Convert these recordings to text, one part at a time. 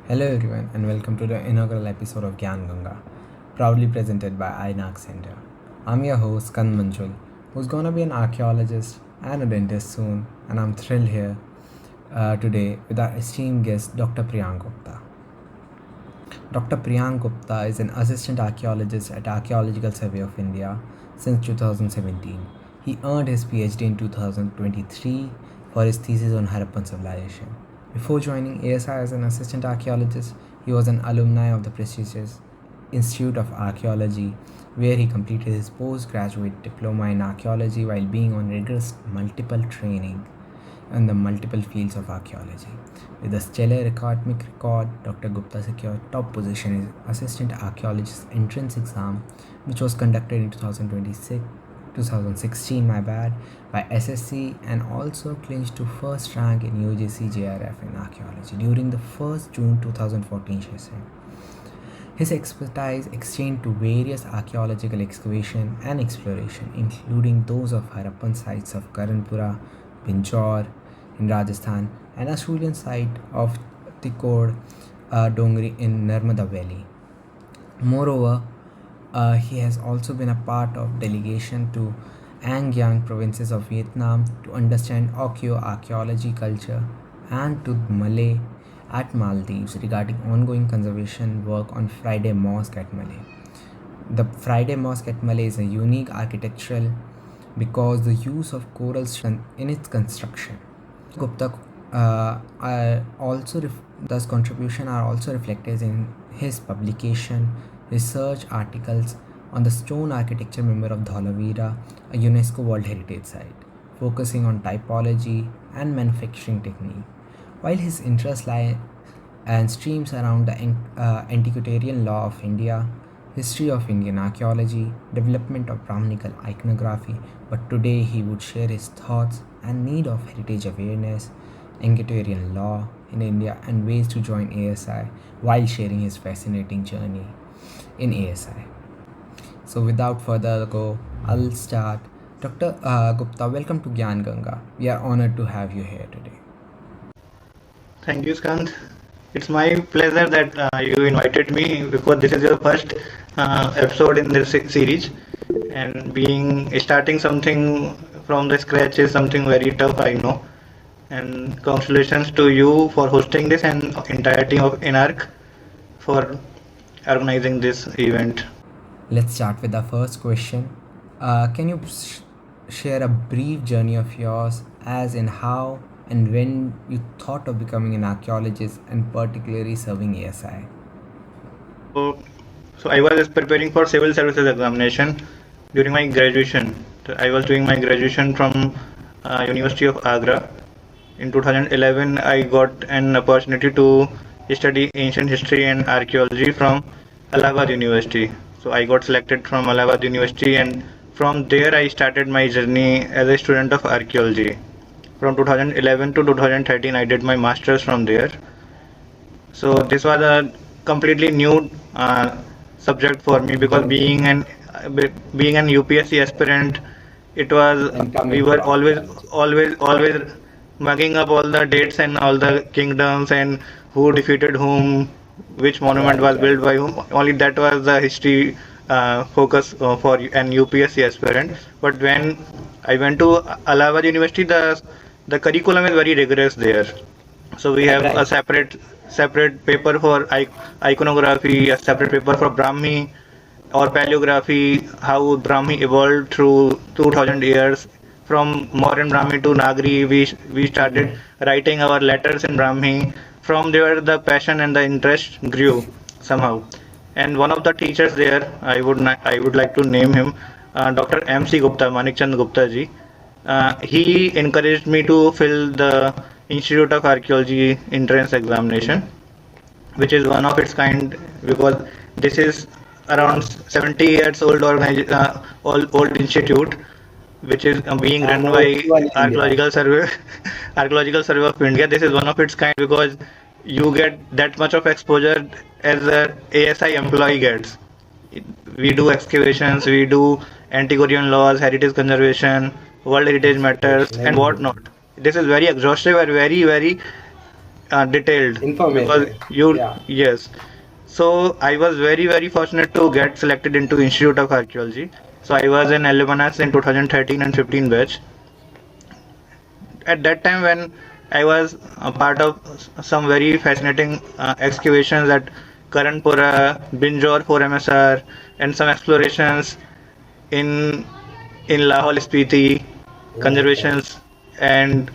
Hello everyone and welcome to the inaugural episode of Gyan Ganga, proudly presented by Inarch Center. I'm your host Kan Manjul, who's gonna be an archaeologist and a dentist soon, and I'm thrilled here today with our esteemed guest Dr. Priyank Gupta. Dr. Priyank Gupta is an assistant archaeologist at Archaeological Survey of India since 2017. He earned his PhD in 2023 for his thesis on Harappan civilization. Before joining ASI as an assistant archaeologist, he was an alumni of the prestigious Institute of Archaeology, where he completed his postgraduate diploma in archaeology while being on rigorous multiple training in the multiple fields of archaeology. With a stellar academic record, Dr. Gupta secured top position in Assistant Archaeologist Entrance Exam, which was conducted in 2016 by SSC, and also clinched to first rank in UGC JRF in archaeology during the 1st June 2014 session. His expertise extended to various archaeological excavation and exploration, including those of Harappan sites of Karanpura, Pinchor in Rajasthan, and Australian site of Tikor Dongri in Narmada Valley. Moreover, he has also been a part of delegation to An Giang provinces of Vietnam to understand archaeology culture, and to Malay at Maldives regarding ongoing conservation work on Friday Mosque at Malay. The Friday Mosque at Malay is a unique architectural because the use of coral in its construction. Gupta thus contribution are also reflected in his publication, research articles on the stone architecture member of Dholavira, a UNESCO World Heritage Site, focusing on typology and manufacturing technique. While his interests lie and streams around the antiquarian law of India, history of Indian archaeology, development of Brahminical iconography, but today he would share his thoughts and need of heritage awareness, antiquarian law in India, and ways to join ASI while sharing his fascinating journey in ASI. So without further ado, I'll start. Dr. Gupta, welcome to Gyan Ganga. We are honored to have you here today. Thank you, Skand. It's my pleasure that you invited me because this is your first episode in this series, and starting something from the scratch is something very tough, I know. And congratulations to you for hosting this and entire team of Inarch for organizing this event. Let's start with the first question. Can you share a brief journey of yours, as in how and when you thought of becoming an archaeologist and particularly serving ASI? So I was preparing for civil services examination during my graduation. I was doing my graduation from University of Agra. In 2011, I got an opportunity to study ancient history and archaeology from Allahabad University. So I got selected from Allahabad University, and from there I started my journey as a student of archaeology. From 2011 to 2013, I did my master's from there. So this was a completely new subject for me because being an UPSC aspirant, we were always mugging up all the dates and all the kingdoms and who defeated whom, which monument was built by whom. Only that was the history focus for an UPSC aspirant. But when I went to Allahabad University, the curriculum is very rigorous there. So we have a separate paper for iconography, a separate paper for Brahmi or paleography, how Brahmi evolved through 2000 years. From modern Brahmi to Nagari, we started writing our letters in Brahmi. From there, the passion and the interest grew somehow. And one of the teachers there, I would like to name him, Dr. M.C. Gupta, Manikchand Gupta ji. He encouraged me to fill the Institute of Archaeology entrance examination, which is one of its kind because this is around 70 years old old institute, which is being run by Archaeological Survey Archaeological Survey of India. This is one of its kind because you get that much of exposure as a ASI employee gets. We do excavations, we do antiquarian laws, heritage conservation, World Heritage Matters, and whatnot. This is very exhaustive and very detailed because Informative. you Yeah. yes. So I was very fortunate to get selected into Institute of Archaeology. So I was in alumnus in 2013 and 15 batch. At that time when I was a part of some very fascinating excavations at Karanpura, Binjore 4MSR, and some explorations in Lahore Spiti, Okay. conservations and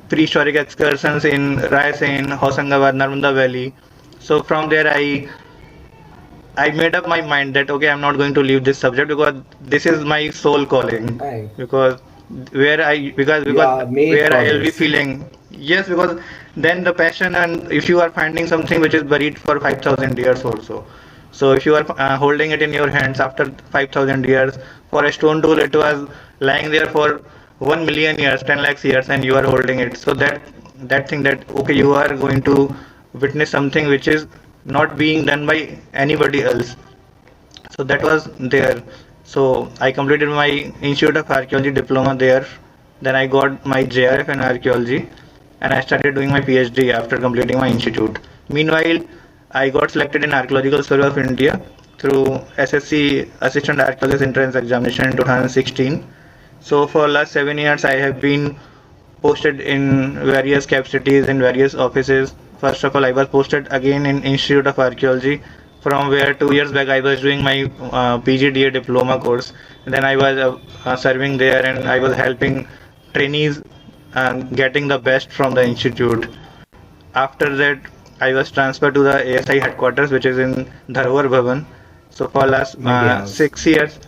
prehistoric excursions in Raisen, Hosangabad, Narmada Valley. So from there I made up my mind that okay, I'm not going to leave this subject because this is my soul calling. Right. Because You because are made where for I'll be this. feeling yes, because then the passion, and if you are finding something which is buried for 5,000 years also. So if you are holding it in your hands after 5,000 years, for a stone tool it was lying there for 1 million years, 10 lakhs years, and you are holding it. So that thing that okay, you are going to witness something which is not being done by anybody else. So that was there. So I completed my Institute of Archaeology diploma there. Then I got my JRF in archaeology, and I started doing my PhD after completing my institute. Meanwhile, I got selected in Archaeological Survey of India through SSC Assistant Archaeologist Entrance Examination in 2016. So for last 7 years, I have been posted in various capacities in various offices. First of all, I was posted again in Institute of Archaeology, from where 2 years back I was doing my PGDA diploma course. Then I was serving there, and I was helping trainees getting the best from the institute. After that, I was transferred to the ASI headquarters, which is in Dharwar Bhavan. So for last Media house. 6 years,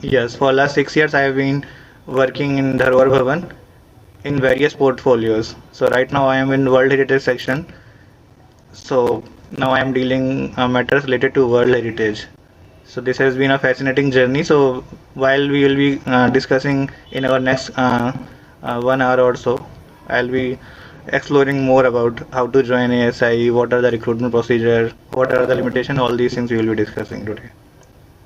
yes, for last 6 years I have been working in Dharwar Bhavan in various portfolios. So right now I am in World Heritage section. So now I am dealing matters related to World Heritage. So this has been a fascinating journey. So while we will be discussing in our next 1 hour or so, I'll be exploring more about how to join ASI, what are the recruitment procedure, what are the limitations, all these things we will be discussing today.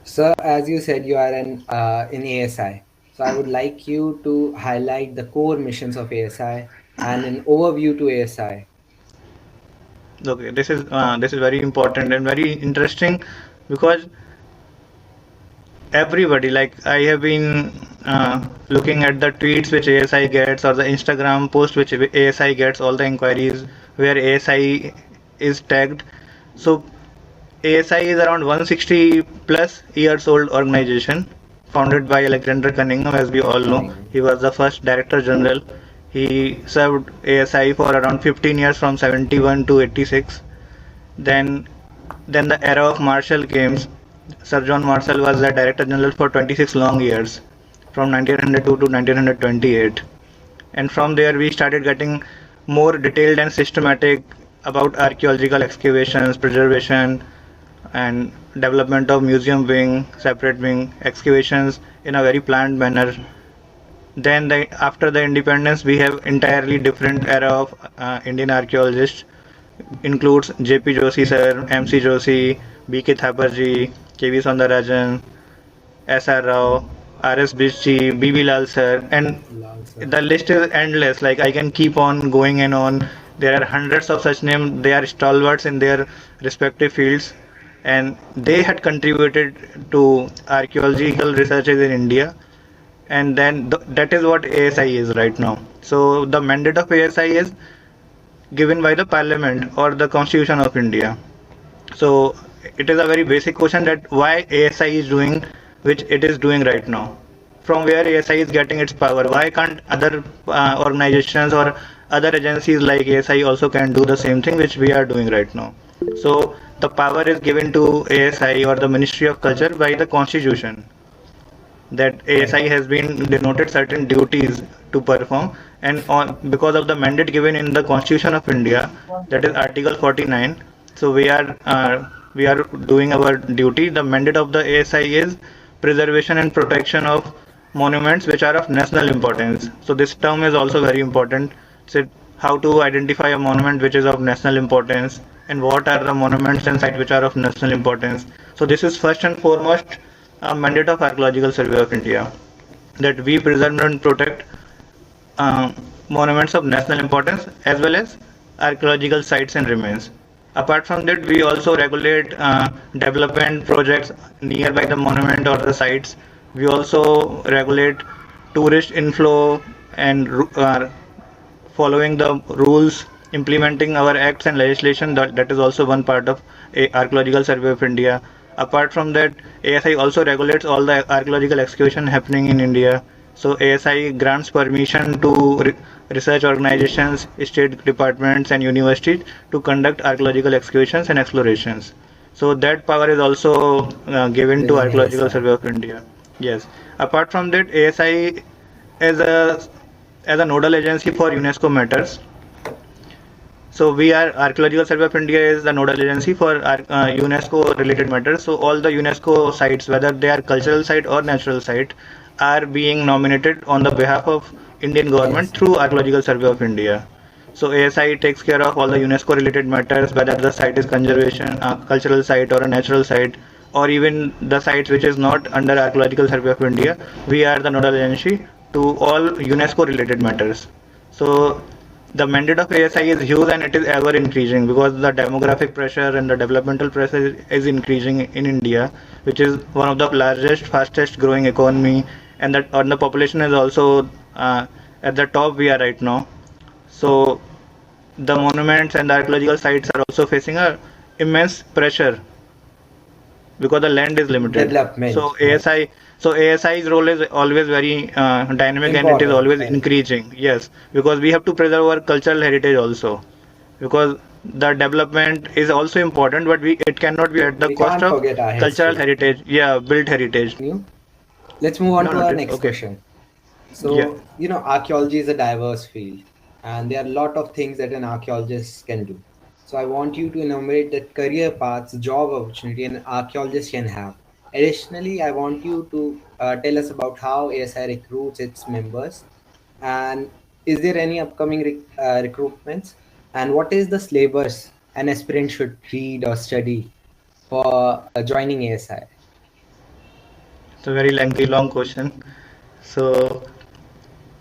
Sir, as you said, you are in ASI. So I would like you to highlight the core missions of ASI and an overview to ASI. Okay, this is very important and very interesting because everybody, like I have been looking at the tweets which ASI gets, or the Instagram post which ASI gets, all the inquiries where ASI is tagged. So ASI is around 160 plus years old organization, founded by Alexander Cunningham. As we all know, Cunningham. he was the first director general. He served ASI for around 15 years, from 71 to 86. then then the era of Marshall came. Sir John Marshall was the Director General for 26 long years, from 1902 to 1928. And from there we started getting more detailed and systematic about archaeological excavations, preservation, and development of museum wing, separate wing, excavations in a very planned manner. Then after the independence, we have entirely different era of Indian archaeologists, includes J.P. Joshi sir, M.C. Joshi, B.K. Thaparji, K.V. Soundarajan, S.R. Rao, R.S. Bishji, B.B. Lal sir, and Lal, sir. the list is endless. Like I can keep on going and on. There are hundreds of such names. They are stalwarts in their respective fields, and they had contributed to archaeological researches in India. And then that is what ASI is right now. So the mandate of ASI is given by the Parliament or the Constitution of India. So it is a very basic question that why ASI is doing which it is doing right now. From where ASI is getting its power? Why can't other organizations or other agencies like ASI also can do the same thing which we are doing right now? So the power is given to ASI or the Ministry of Culture by the Constitution, that Right. ASI has been denoted certain duties to perform, and because of the mandate given in the Constitution of India, that is Article 49. So we are doing our duty. The mandate of the ASI is preservation and protection of monuments which are of national importance. So this term is also very important. So how to identify a monument which is of national importance, and what are the monuments and sites which are of national importance. So this is first and foremost a mandate of Archaeological Survey of India, that we preserve and protect monuments of national importance, as well as archaeological sites and remains. Apart from that, we also regulate development projects nearby the monument or the sites. We also regulate tourist inflow and following the rules, implementing our acts and legislation. That is also one part of a Archaeological Survey of India. Apart from that, ASI also regulates all the archaeological excavation happening in India. So ASI grants permission to research organizations, state departments, and universities to conduct archaeological excavations and explorations. So that power is also given to Within Archaeological ASI. Survey of India. Yes. Apart from that, ASI as a nodal agency for UNESCO matters. So we are Archaeological Survey of India is the nodal agency for UNESCO related matters. So all the UNESCO sites, whether they are cultural site or natural site, are being nominated on the behalf of Indian government ASI. through Archaeological Survey of India. So ASI takes care of all the UNESCO related matters, whether the site is conservation, cultural site or a natural site, or even the sites which is not under Archaeological Survey of India. We are the nodal agency to all UNESCO related matters. So the mandate of ASI is huge and it is ever increasing because the demographic pressure and the developmental pressure is increasing in India, which is one of the largest, fastest growing economy, and the population is also at the top we are right now. So the monuments and the archaeological sites are also facing a immense pressure because the land is limited. Development, So right? ASI's role is always very dynamic and it is Important, always right? increasing. Yes, because we have to preserve our cultural heritage also. Because the development is also important, but it cannot be at the We cost can't of forget our cultural history. heritage. Yeah, built heritage. You? Let's move on No, to not our it. next Okay. question. Yeah. So, archaeology is a diverse field, and there are a lot of things that an archaeologist can do. So, I want you to enumerate the career paths, job opportunity an archaeologist can have. Additionally, I want you to tell us about how ASI recruits its members, and is there any upcoming recruitments, and what is the syllabus an aspirant should read or study for joining ASI? It's a very lengthy, long question. So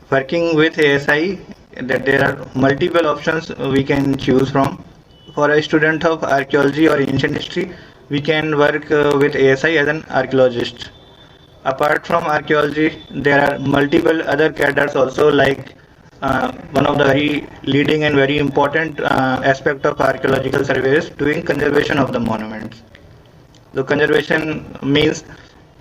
working with ASI, that there are multiple options we can choose from. For a student of archaeology or ancient history, we can work with ASI as an archaeologist. Apart from archaeology, there are multiple other cadres also, like one of the very leading and very important aspect of archaeological survey is doing conservation of the monuments. So conservation means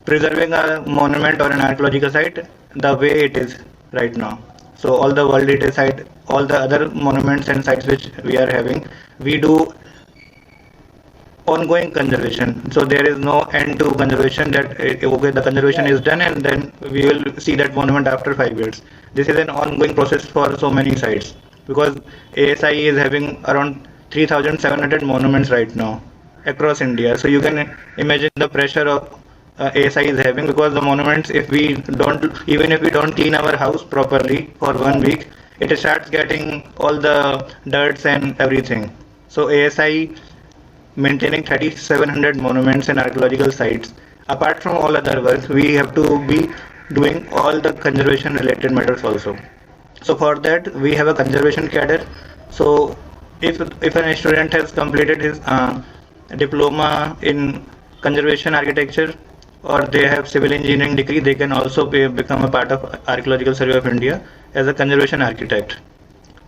preserving a monument or an archaeological site the way it is right now. So all the world heritage site, all the other monuments and sites which we are having, we do ongoing conservation. So there is no end to conservation that okay, the conservation is Right. done and then we will see that monument after 5 years. This is an ongoing process for so many sites because ASI is having around 3,700 monuments right now across India. So you can imagine the pressure of ASI is having because the monuments, if we don't, even if we don't clean our house properly for 1 week, it starts getting all the dirts and everything. So ASI maintaining 3,700 monuments and archaeological sites. Apart from all other work, we have to be doing all the conservation related matters also. So for that, we have a conservation cadre. So if an student has completed his diploma in conservation architecture or they have civil engineering degree, they can also become a part of Archaeological Survey of India as a conservation architect.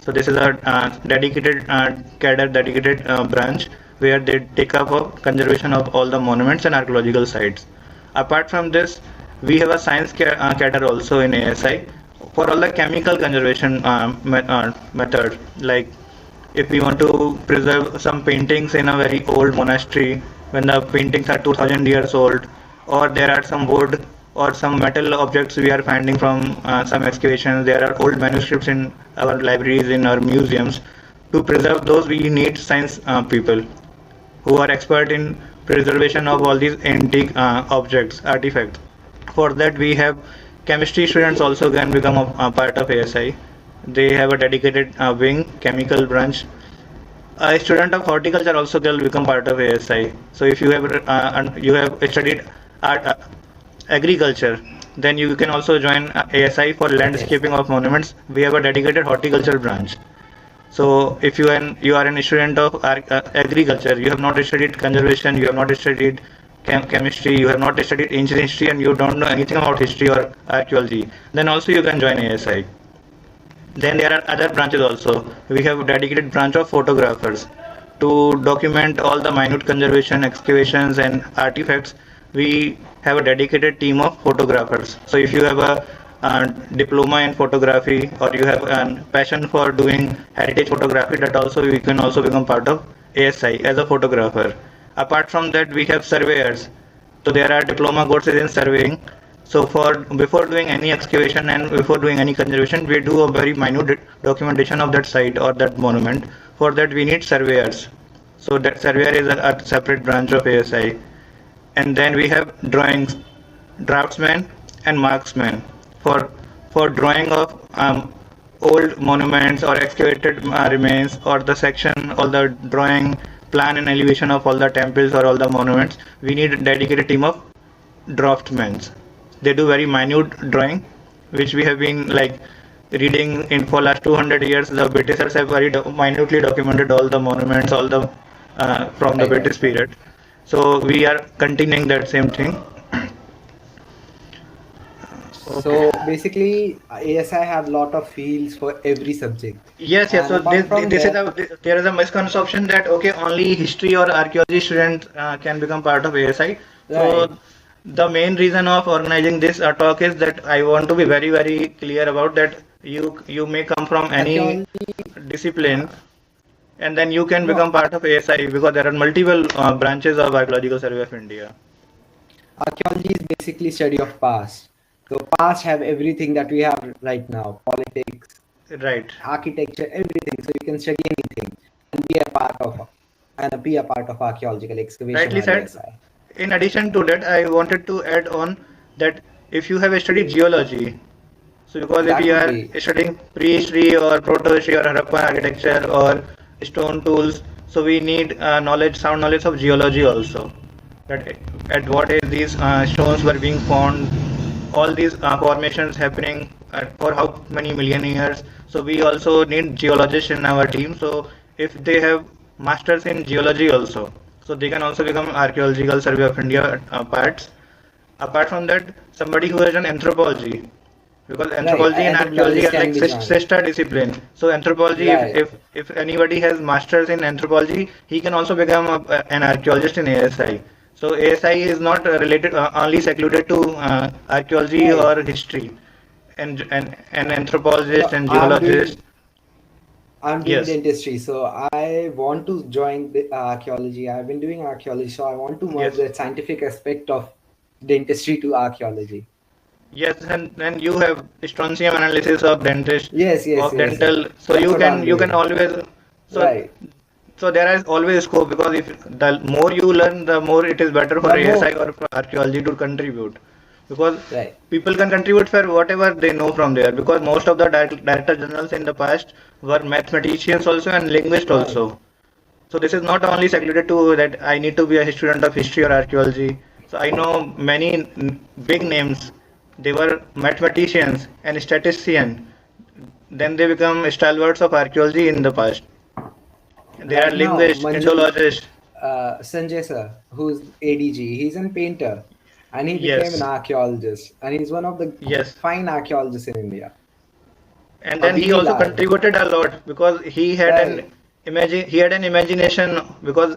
So this is a dedicated cadre, dedicated branch where they take up of conservation of all the monuments and archaeological sites. Apart from this, we have a science cadre also in ASI for all the chemical conservation method. Like if we want to preserve some paintings in a very old monastery, when the paintings are 2000 years old, or there are some wood or some metal objects we are finding from some excavations, there are old manuscripts in our libraries, in our museums. To preserve those, we need science people who are expert in preservation of all these antique objects, artifacts. For that, we have chemistry students also can become a part of ASI. They have a dedicated wing, chemical branch. A student of horticulture also can become part of ASI. So if you have studied art, agriculture, then you can also join ASI for Yes. landscaping of monuments. We have a dedicated horticulture branch. So if you are an student of agriculture, you have not studied conservation, you have not studied chemistry, you have not studied ancient history, and you don't know anything about history or archaeology, then also you can join ASI. Then there are other branches also. We have a dedicated branch of photographers to document all the minute conservation, excavations, and artifacts. We have a dedicated team of photographers. So if you have a diploma in photography or you have a passion for doing heritage photography, that also you can also become part of ASI as a photographer. Apart from that, we have surveyors. So there are diploma courses in surveying. So for before doing any excavation and before doing any conservation, we do a very minute documentation of that site or that monument. For that, we need surveyors. So that surveyor is a separate branch of ASI. And then we have drawings, draftsmen and marksmen for drawing of old monuments or excavated remains or the section or the drawing plan and elevation of all the temples or all the monuments. We need a dedicated team of draftsmen. They do very minute drawing, which we have been like reading in for last 200 years. The Britishers have very minutely documented all the monuments, all the from the Right, British right, right. period. So we are continuing that same thing. Okay. So basically, ASI have lot of fields for every subject, Yes, yes. and So apart from this is that, a there is a misconception that okay, only history or archaeology students can become part of ASI. right, So the main reason of organizing this talk is that I want to be very very clear about that you may come from any archaeology. discipline and then you can No, become part of ASI because there are multiple branches of Archaeological Survey of India. archaeology is basically study of past. So past have everything that we have right now: politics, Right. architecture, everything. So you can study anything and be a part of archaeological excavation Rightly or said. ASI. In addition to that, I wanted to add on that if you have studied geology, so because if That you would are be studying pre-history or proto-history or Harappan architecture or stone tools, so we need knowledge, sound knowledge of geology also. That at what age these stones were being found, all these formations happening for how many million years. So we also need geologists in our team. So if they have masters in geology also, so they can also become Archaeological Survey of India parts. Apart from that, somebody who has done anthropology, because right. anthropology and archaeology Anthropologist are like can be joined. sister discipline. So anthropology, Right. if anybody has masters in anthropology, he can also become an archaeologist in ASI. So ASI is not related only secluded to archaeology Right. or history, and anthropologist No, and geologist. I'm doing Yes, dentistry, so I want to join the archaeology. I've been doing archaeology, so I want to merge yes. the scientific aspect of dentistry to archaeology. Yes, and you have strontium analysis of dentist Yes, yes, of yes, yes. dental, so That's what I'm you can doing. always so Right. there is always scope because if the more you learn, the more it is better for The ASI more, or for archaeology to contribute because right, people can contribute for whatever they know from there because most of the director generals in the past were mathematicians also and linguists right. also. So this is not only secluded to that I need to be a student of history or archaeology. So I know many big names. They were mathematicians and statisticians. Then they become stalwarts of archaeology in the past. There are Right now, linguists, Manjul, Indologists. Sanjay sir, who's ADG, he's a painter, and he became an Yes, archaeologist, and he's one of the yes. fine archaeologists in India. And then he Abhi also Lal, contributed a lot because right? he had an imagination because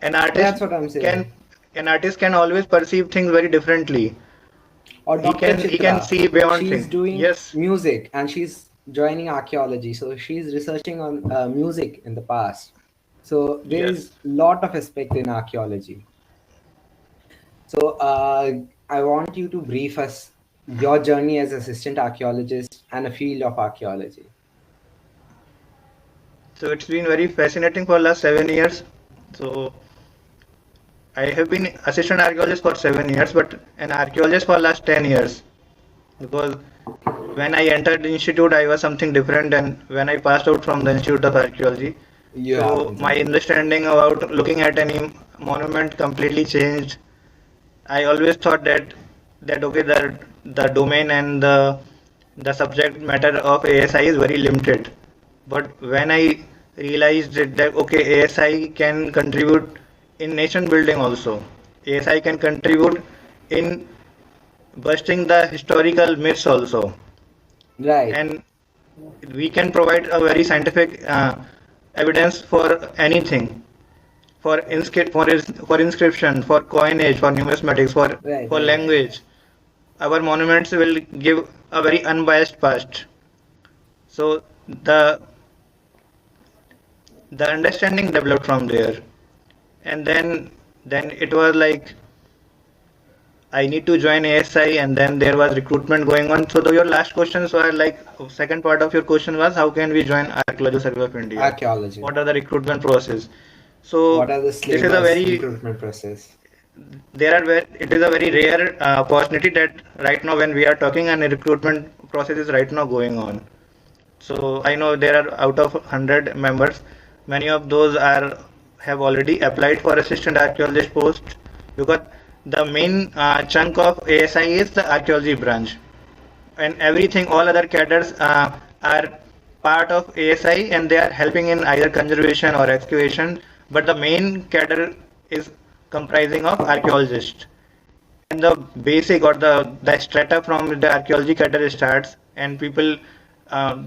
an artist That's what I'm can saying. always perceive things very differently. Or Dr. He can Chitra, see beyond she's things. doing Yes, music and she's joining archaeology, so she's researching on music in the past. So there yes. is lot of aspect in archaeology. So I want you to brief us your journey as assistant archaeologist and a field of archaeology. So it's been very fascinating for last 7 years. So I have been assistant archaeologist for 7 years, but an archaeologist for last 10 years. Because when I entered the institute, I was something different, and when I passed out from the Institute of Archaeology, You have so been my something different. understanding about looking at any monument completely changed. I always thought that okay, the domain and the subject matter of ASI is very limited. But when I realized that okay, ASI can contribute in nation building also. ASI can contribute in busting the historical myths also, Right. and we can provide a very scientific evidence for anything, for inscription, for coinage, for numismatics, Right. for Right. language. Our monuments will give a very unbiased past. So the the understanding developed from there, and then it was like I need to join ASI, and then there was recruitment going on. So your last questions were like, second part of your question was, how can we join Archaeological Survey of India? Archaeology. What are the recruitment process? So What are the this is a syllabus very recruitment process? it is a very rare opportunity that right now when we are talking, and a recruitment process is right now going on. So I know there are out of 100 members, many of those are have already applied for assistant archaeologist post, because the main chunk of ASI is the archaeology branch, and everything all other cadres are part of ASI, and they are helping in either conservation or excavation, but the main cadre is comprising of archaeologists, and the basic or the strata from the archaeology cadre starts, and people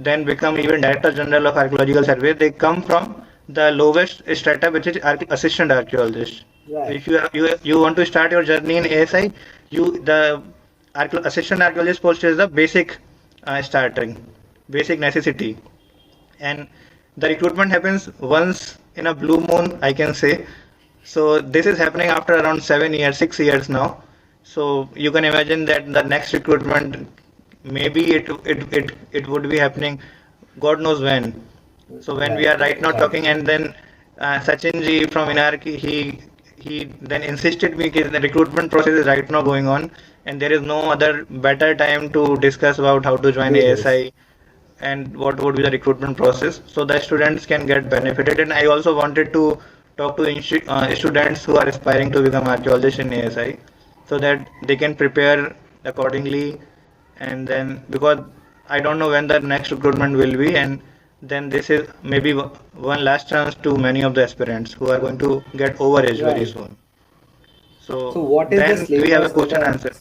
then become even director general of archaeological survey. They come from the lowest strata, which is assistant archaeologist. So Right. if you want to start your journey in ASI, the assistant archaeologist post is the basic starting, basic necessity, and the recruitment happens once in a blue moon, I can say. So this is happening after around 7 years, 6 years now. So you can imagine that the next recruitment, maybe it would be happening, God knows when. So when we Right. are right now Right. talking, and then Sachin ji from Inarch, he then insisted me that the recruitment process is right now going on, and there is no other better time to discuss about how to join Do this. ASI and what would be the recruitment process, so the students can get benefited. And I also wanted to talk to students who are aspiring to become archaeologists in ASI, so that they can prepare accordingly. And then, because I don't know when the next recruitment will be, and then this is maybe one last chance to many of the aspirants who are going to get over age very Right. soon. So So what is the then we have a syllabus that question answer.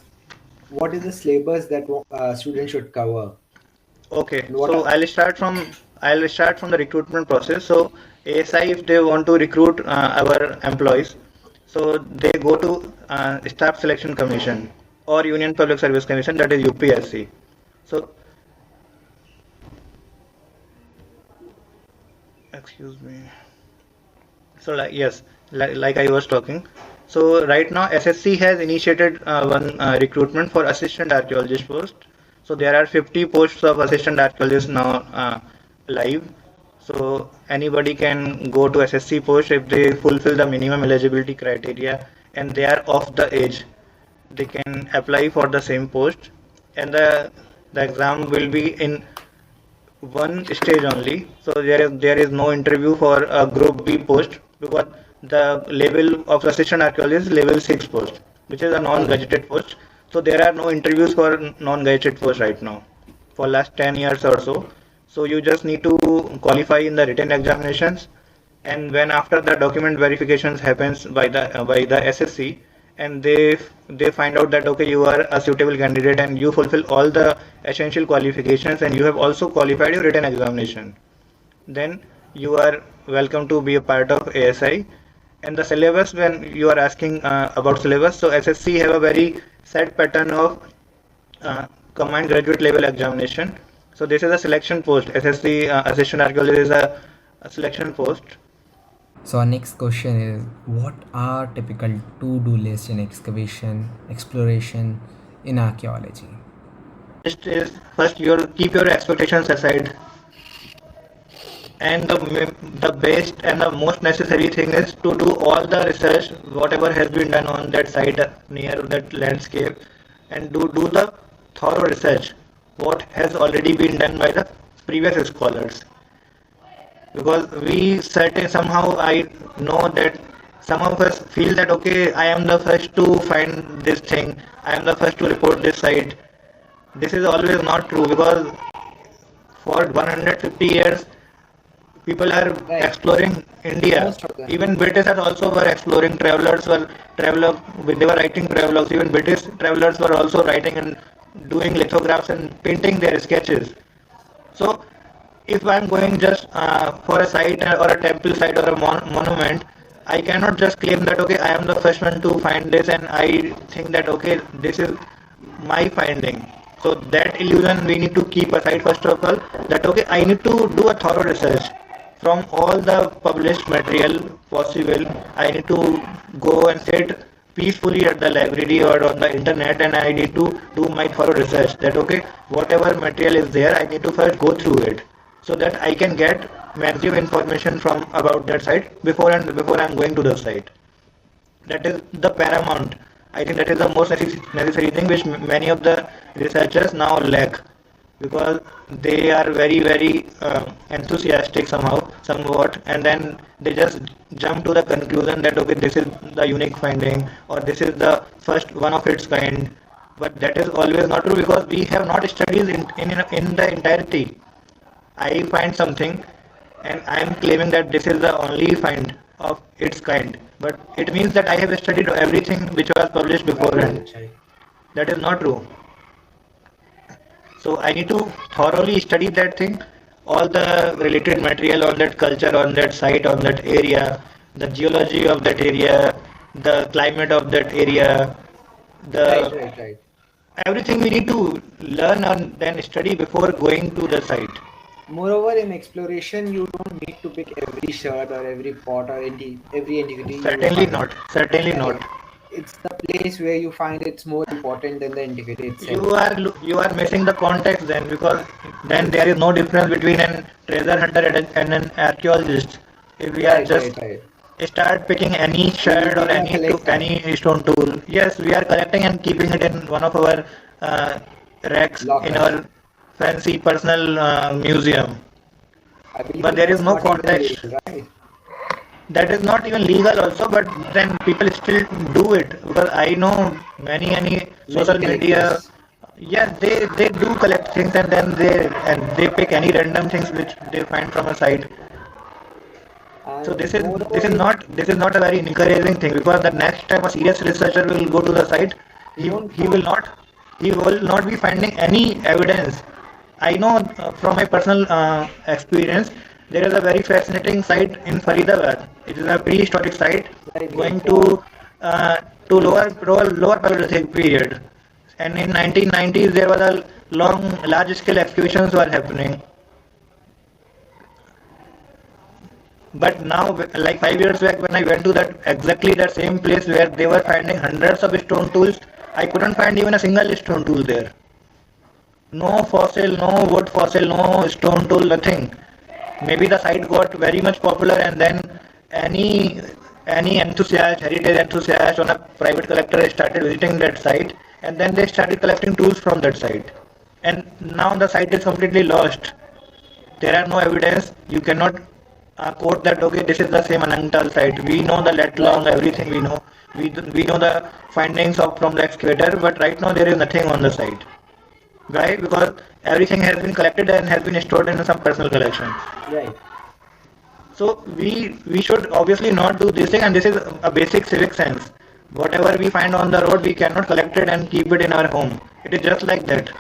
students should cover? Okay, And what so are I'll start from the recruitment process. So ASI, if they want to recruit our employees, so they go to Staff Selection Commission or Union Public Service Commission, that is UPSC. So excuse me. So like I was talking. So right now SSC has initiated one recruitment for assistant archaeologist post. So there are 50 posts of assistant archaeologist now live. So anybody can go to SSC post if they fulfill the minimum eligibility criteria and they are of the age. They can apply for the same post, and the exam will be in one stage only. So there is no interview for a group B post, because the level of assistant archaeologist is level 6 post, which is a okay? non-gazetted post. So there are no interviews for non-gazetted post right now for last 10 years or so. So you just need to qualify in the written examinations, and when after the document verifications happens by the SSC, and they find out that okay, you are a suitable candidate and you fulfill all the essential qualifications, and you have also qualified your written examination, then you are welcome to be a part of ASI. And the syllabus, when you are asking about syllabus, so SSC have a very set pattern of combined graduate level examination. So this is a selection post. SSC assistant archaeologist is a selection post. So our next question is, what are typical to-do lists in excavation, exploration, in archaeology? First you keep your expectations aside, and the best and the most necessary thing is to do all the research whatever has been done on that site near that landscape, and do the thorough research what has already been done by the previous scholars, because we certain somehow I know that some of us feel that okay, I am the first to find this thing, I am the first to report this site. This is always not true, because for 150 years people are Right. exploring India. Most of them. Even British are also were exploring. Travelers were traveler. They were writing travelogues. Even British travelers were also writing and doing lithographs and painting their sketches. So, if I'm going just for a site or a temple site or a monument, I cannot just claim that okay, I am the first one to find this, and I think that okay, this is my finding. So that illusion we need to keep aside first of all. That okay, I need to do a thorough research from all the published material possible. I need to go and sit peacefully at the library or on the internet, and I need to do my thorough research that okay, whatever material is there, I need to first go through it so that I can get maximum information from about that site before I'm going to the site. That is the paramount. I think that is the most necessary thing which many of the researchers now lack, because they are very enthusiastic somewhat, and then they just jump to the conclusion that okay, this is the unique finding or this is the first one of its kind. But that is always not true, because we have not studied in the entirety. I find something and I am claiming that this is the only find of its kind. But it means that I have studied everything which was published beforehand. Right. That is not true. So I need to thoroughly study that thing, all the related material on that culture, on that site, on that area, the geology of that area, the climate of that area, Right. the Right. Right. everything we need to learn and then study before going to the site. Moreover, in exploration, you don't need to pick every shirt or every pot or every antiquity you will Certainly find. not. Certainly not. Right. It's the place where you find it's more important than the antiquity itself. You are missing the context then, because then there is no difference between an treasure hunter and an archaeologist. If we are Right. just Right. Right. start picking any We shard or we are collecting any stone tool, yes, we are collecting and keeping it in one of our uh, racks in lockers. our fancy personal museum. I believe But there is that's no not even context. legal, right? That is not even legal also, but then people still do it, because I know many Many social media, collectors. yes, they do collect things, and then they pick any random things which they find from a site. So And this is moreover, not a very encouraging thing, because the next time a serious researcher will go to the site, we don't he will find. not be finding any evidence. I know from my personal experience, there is a very fascinating site in Faridabad. It is a prehistoric site Right. going Right. uh, to lower Paleolithic period. And in 1990s, there was a large scale excavations were happening. But now, like 5 years back, when I went to that exactly that same place where they were finding hundreds of stone tools, I couldn't find even a single stone tool there. No fossil, no wood fossil, no stone tool, nothing. Maybe the site got very much popular, and then any heritage enthusiast or a private collector started visiting that site, and then they started collecting tools from that site. And now the site is completely lost. There are no evidence. You cannot quote that okay, this is the same Anangtal site. We know the let long, Right. Right. everything we know. We know the findings of from the excavator, but right now there is nothing on the site. Why? Because everything has been collected and has been stored in some personal collection. Right. So we should obviously not do this thing, and this is a basic civic sense. Whatever we find on the road, we cannot collect it and keep it in our home. It is just like that,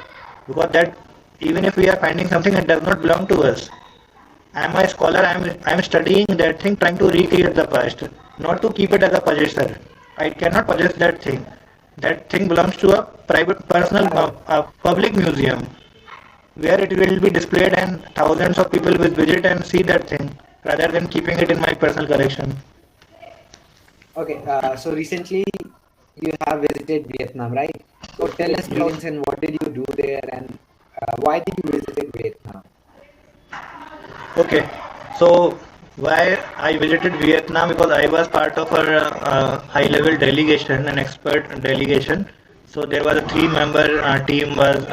because that even if we are finding something, it does not belong to us. I am a scholar. I am studying that thing, trying to recreate the past, not to keep it as a possessor. I cannot possess that thing. That thing belongs to a private, personal, Right. public museum, where it will be displayed and thousands of people will visit and see that thing, rather than keeping it in my personal collection. Okay. So recently you have visited Vietnam, right? So tell us You, experience and what did you do there and why did you visit Vietnam? okay, so why I visited Vietnam, because I was part of a high-level delegation, an expert delegation. So there was a three-member team was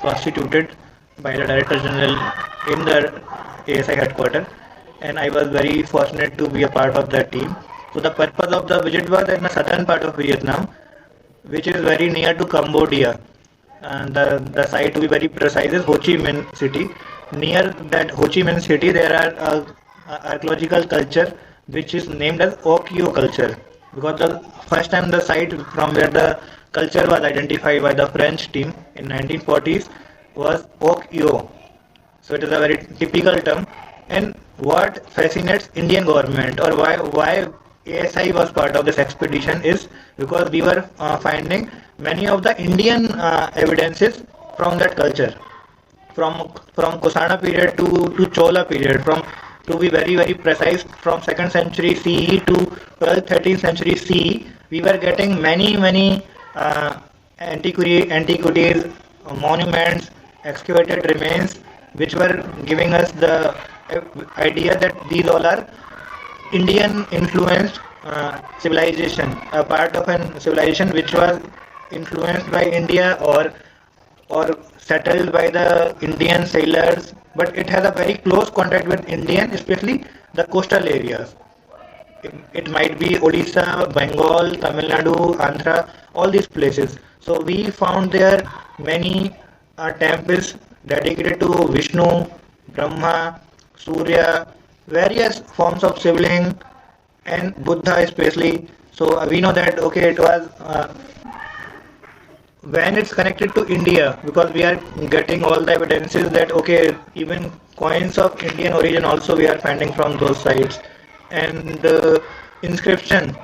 constituted by the Director General in the ASI headquarters, and I was very fortunate to be a part of that team. So the purpose of the visit was in the southern part of Vietnam, which is very near to Cambodia. And the site, to be very precise, is Ho Chi Minh City. Near that Ho Chi Minh City, there are archaeological culture which is named as Okyo culture, because the first time the site from where the culture was identified by the French team in 1940s was Okyo. So it is a very typical term. And what fascinates Indian government, or why ASI was part of this expedition, is because we were finding many of the Indian evidences from that culture, from Kusana period to Chola period, from, to be very precise, from 2nd century CE to 12th 13th century CE. We were getting many antiquities, monuments, excavated remains, which were giving us the idea that these all are Indian influenced civilization, a part of an civilization which was influenced by India, or settled by the Indian sailors, but it has a very close contact with Indian, especially the coastal areas. It might be Odisha, Bengal, Tamil Nadu, Andhra, all these places. So we found there many temples dedicated to Vishnu, Brahma, Surya, various forms of Shivling, and Buddha especially. So we know that okay, it was when it's connected to India, because we are getting all the evidences that okay, even coins of Indian origin also we are finding from those sites, and inscription,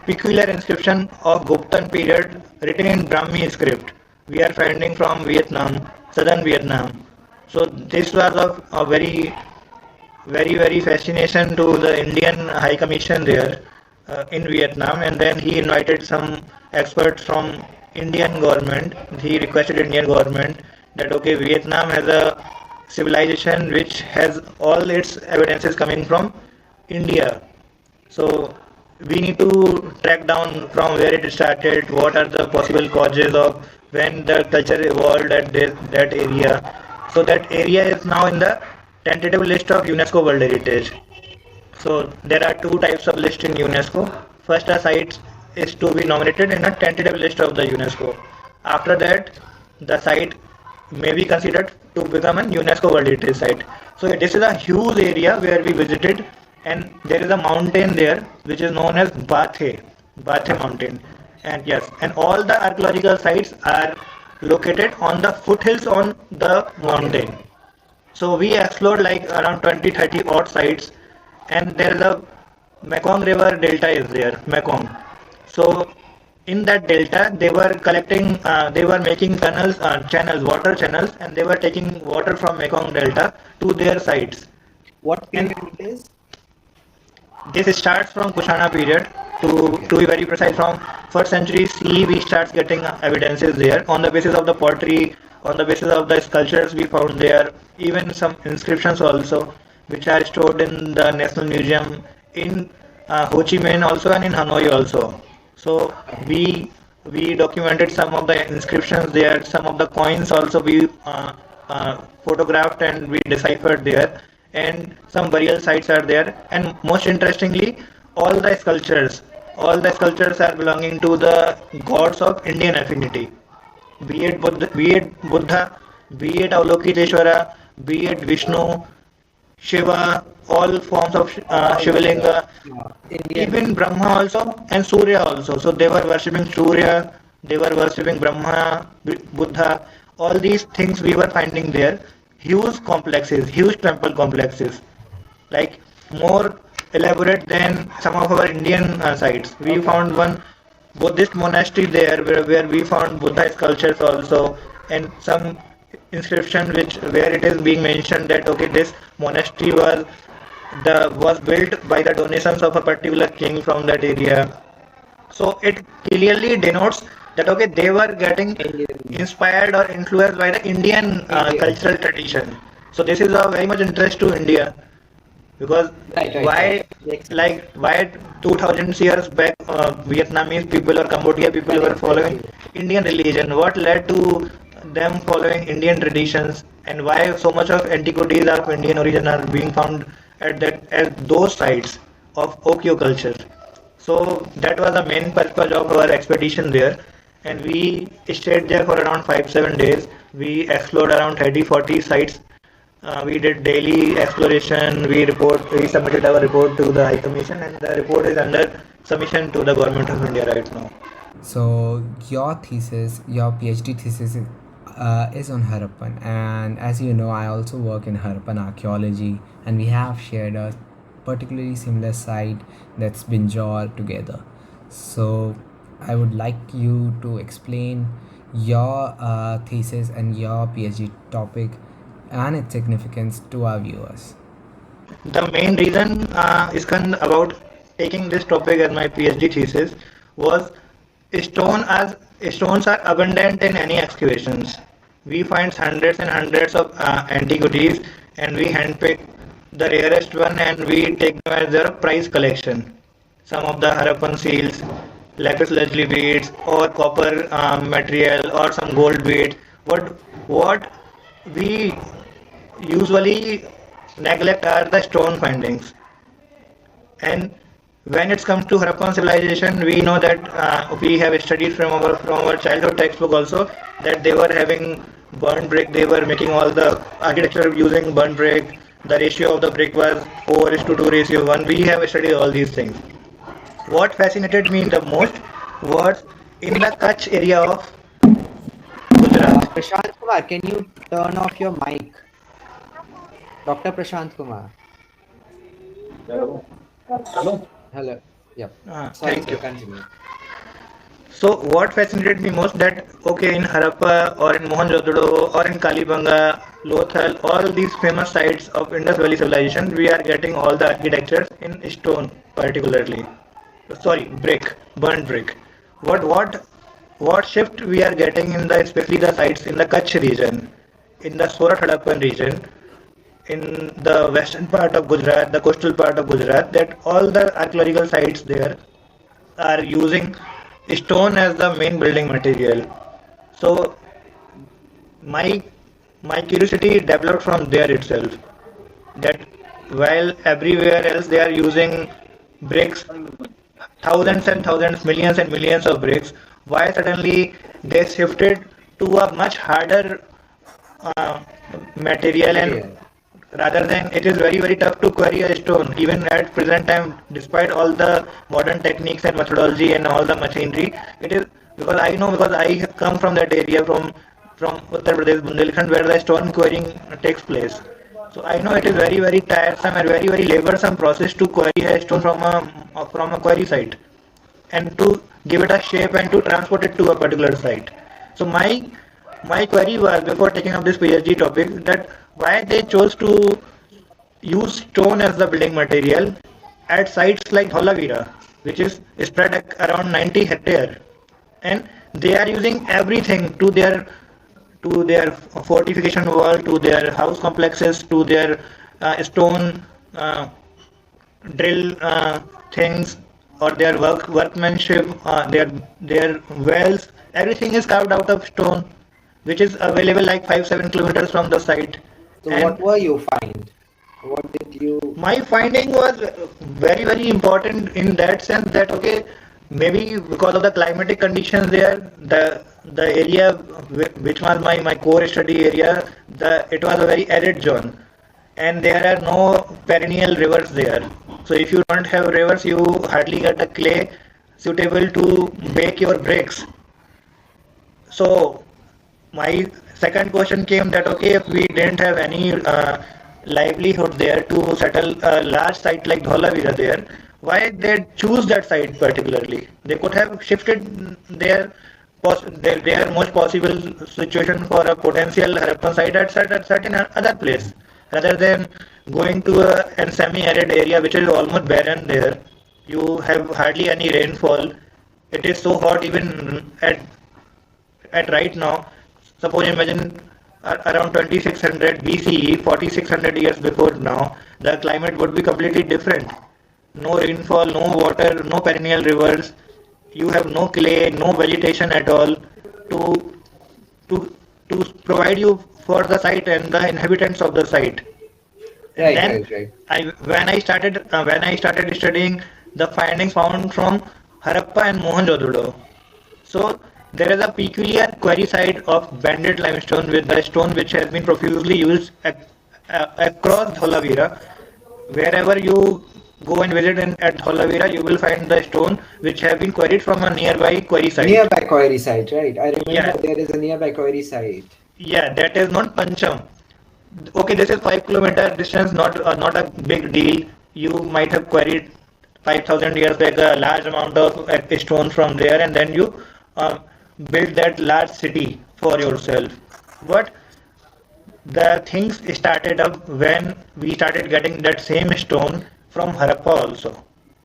peculiar inscription of Guptan period written in Brahmi script. We are finding from Vietnam, southern Vietnam. So this was of a very fascination to the Indian High Commission there in Vietnam, and then he invited some experts from Indian government. He requested Indian government that okay, Vietnam has a civilization which has all its evidences coming from India. So we need to track down from where it started, what are the possible causes of when the culture evolved at that area. So that area is now in the tentative list of UNESCO World Heritage. So there are two types of list in UNESCO. First, a site is to be nominated in a tentative list of the UNESCO. After that, the site may be considered to become a UNESCO World Heritage Site. So this is a huge area where we visited, and there is a mountain there which is known as Bathe Mountain. And yes, and all the archaeological sites are located on the foothills on the mountain. So we explored like around 20-30 odd sites, and there is a Mekong River Delta is there, Mekong. So in that delta, they were collecting, they were making tunnels, channels, water channels, and they were taking water from Mekong Delta to their sites. What And period it is? this starts from Kushana period, to be very precise, from 1st century CE we start getting evidences there on the basis of the pottery, on the basis of the sculptures we found there, even some inscriptions also, which are stored in the National Museum in Ho Chi Minh also, and in Hanoi also. So we documented some of the inscriptions there, some of the coins also we photographed and we deciphered there, and some burial sites are there. And most interestingly, all the sculptures are belonging to the gods of Indian affinity, be it Buddha, be it Avalokiteshvara, be it Vishnu, Shiva, all forms of Shivalinga, Indian. even Brahma also, and Surya also. So they were worshipping Surya, they were worshipping Brahma, Buddha, all these things we were finding there. Huge complexes, huge temple complexes, like more elaborate than some of our Indian sites. We found one Buddhist monastery there where we found Buddha sculptures also, and some inscription which where it is being mentioned that okay, this monastery was built by the donations of a particular king from that area. So it clearly denotes that okay, they were getting Indian. inspired or influenced by the Indian Indian. cultural tradition. So this is of very much interest to India, because Right. Makes sense. why 2000 years back Vietnamese people or Cambodia people were following Indian religion? What led to them following Indian traditions, and why so much of antiquities of Indian origin are being found at those sites of Okyo culture? So that was the main purpose of our expedition there, and we stayed there for around 5-7 days. We explored around 30-40 sites, We did daily exploration. We submitted our report to the High Commission, and the report is under submission to the Government of India right now. So your thesis, your PhD thesis is on Harappan, and as you know, I also work in Harappan archaeology, and we have shared a particularly similar site, that's Binjor, together. So I would like you to explain your thesis and your PhD topic and its significance to our viewers. The main reason about taking this topic as my PhD thesis was stones are abundant in any excavations. We find hundreds and hundreds of antiquities, and we handpick the rarest one and we take them as their prize collection. Some of the Harappan seals, lapis lazuli beads, or copper material, or some gold beads. What we usually neglect are the stone findings. And when it comes to Harappan civilization, we know that we have studied from our childhood textbook also that they were having burnt brick. They were making all the architecture using burnt brick. The ratio of the brick was 4:2 ratio 1. We have studied all these things. What fascinated me the most was in the Kutch area of Gujarat. Prashant Kumar, can you turn off your mic? Dr. Prashant Kumar. Hello. Yep. Sorry, Thank sir, you. continue. So what fascinated me most that okay in Harappa or in Mohenjo-daro or in Kalibanga, Lothal, all these famous sites of Indus Valley civilization, we are getting all the architectures in stone particularly. Sorry, brick, burnt brick. What shift we are getting in the especially the sites in the Kutch region, in the Surat Harappan region, in the western part of Gujarat, the coastal part of Gujarat, that all the archaeological sites there are using stone as the main building material. So my my curiosity developed from there itself. That while everywhere else they are using bricks, thousands and thousands, millions and millions of bricks, why suddenly they shifted to a much harder uh, material, and Material. rather than it is very tough to quarry a stone even at present time despite all the modern techniques and methodology and all the machinery. It is because I know, because I come from that area from Uttar Pradesh, Bundelkhand, where the stone quarrying takes place. So I know it is very tiresome and very laborsome process to quarry a stone from a quarry site and to give it a shape and to transport it to a particular site. So my query was before taking up this PhD topic that why they chose to use stone as the building material at sites like Dholavira, which is spread around 90 hectare, and they are using everything to their fortification wall, to their house complexes, to their stone drill things, or their workmanship, their wells. Everything is carved out of stone, which is available like 5-7 kilometers from the site. So And what were you find? What did you my finding was very important in that sense that okay, maybe because of the climatic conditions there, the area which was my core study area, it was a very arid zone, and there are no perennial rivers there. So if you don't have rivers, you hardly get a clay suitable to bake your bricks. So my second question came that okay, if we didn't have any livelihood there to settle a large site like Dholavira there, why they choose that site particularly? They could have shifted their most possible situation for a potential Harappan site at certain other place, rather than going to a semi-arid area which is almost barren there. You have hardly any rainfall. It is so hot even at right now. Suppose imagine around 2600 BCE, 4600 years before now, the climate would be completely different. No rainfall, no water, no perennial rivers. You have no clay, no vegetation at all to to to provide you for the site and the inhabitants of the site. And right, then right, right. when I started studying the findings found from Harappa and Mohenjo-daro. So there is a peculiar quarry site of banded limestone with the stone which has been profusely used across Dholavira. Wherever you go and visit at Dholavira, you will find the stone which have been quarried from a nearby quarry site. Nearby quarry site, right? I remember Yeah, there is a nearby quarry site. yeah, that is not Pancham. Okay, this is 5 kilometer distance, not a big deal. You might have quarried 5,000 years back a large amount of stone from there, and then you uh, build that large city for yourself. But the things started up when we started getting that same stone from Harappa also,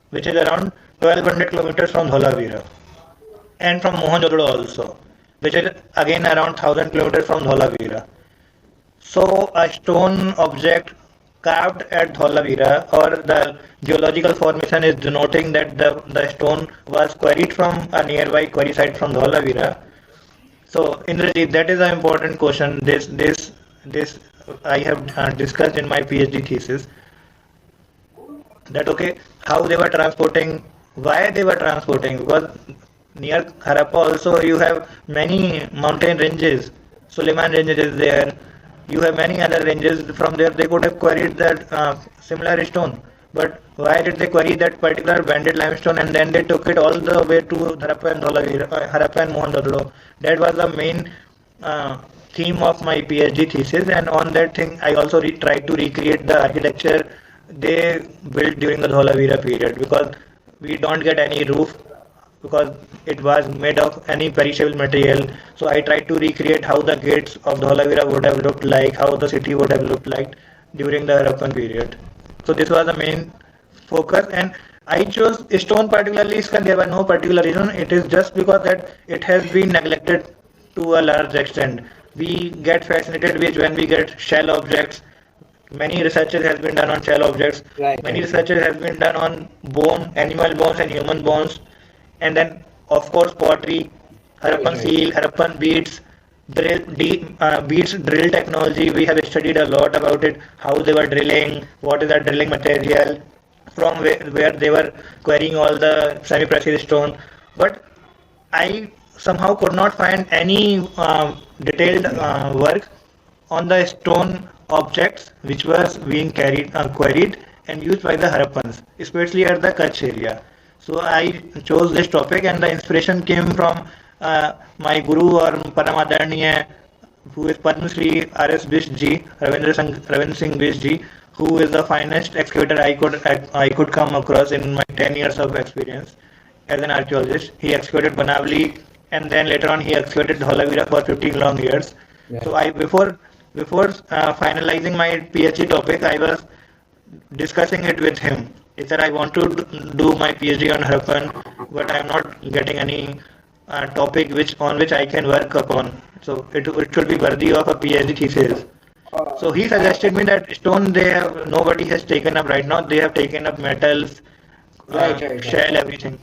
which is around 1200 kilometers from Dholavira, and from Mohenjo-daro also, which is again around 1000 kilometers from Dholavira. So a stone object carved at Dholavira, or the geological formation is denoting that the stone was quarried from a nearby quarry site from Dholavira. So Indrajit, that is an important question. This I have discussed in my PhD thesis. That okay, how they were transporting, why they were transporting, because near Harappa also you have many mountain ranges. Suleiman ranges is there. You have many other ranges. From there they could have quarried that similar stone. But why did they quarry that particular banded limestone, and then they took it all the way to Harappa and Dholavira, Harappa and Mohenjo-daro? That was the main uh, theme of my PhD thesis, and on that thing I also tried to recreate the architecture they built during the Dholavira period, because we don't get any roof because it was made of any perishable material. So I tried to recreate how the gates of Dholavira would have looked like, how the city would have looked like during the Harappan period. So this was the main focus, and I chose stone particularly. There was no particular reason. It is just because that it has been neglected to a large extent. We get fascinated with when we get shell objects. Many researches has been done on shell objects. Right, Many right, right. researches has been done on bone, animal bones and human bones, and then of course pottery, Right, Harappan right. seal, Harappan beads, beads drill technology. We have studied a lot about it, how they were drilling, what is the drilling material, from where they were quarrying all the semi-precious stone. But I somehow could not find any detailed work on the stone objects which was being quarried and used by the Harappans, especially at the Kutch area. So I chose this topic, and the inspiration came from my guru or Paramadharaniya, who is Padma Shri R.S. Bish ji, Ravindra Singh Bish ji, who is the finest excavator I could come across in my 10 years of experience as an archaeologist. He excavated Banavali, and then later on he excavated Dholavira for 15 long years. So Right. I before finalizing my PhD topic, I was discussing it with him. He said I want to do my PhD on Harappan, but I am not getting any topic which I can work upon. So it should be worthy of a PhD thesis. So he I, suggested me that stone they have nobody has taken up right now. They have taken up metals, right, right, right. shell, everything.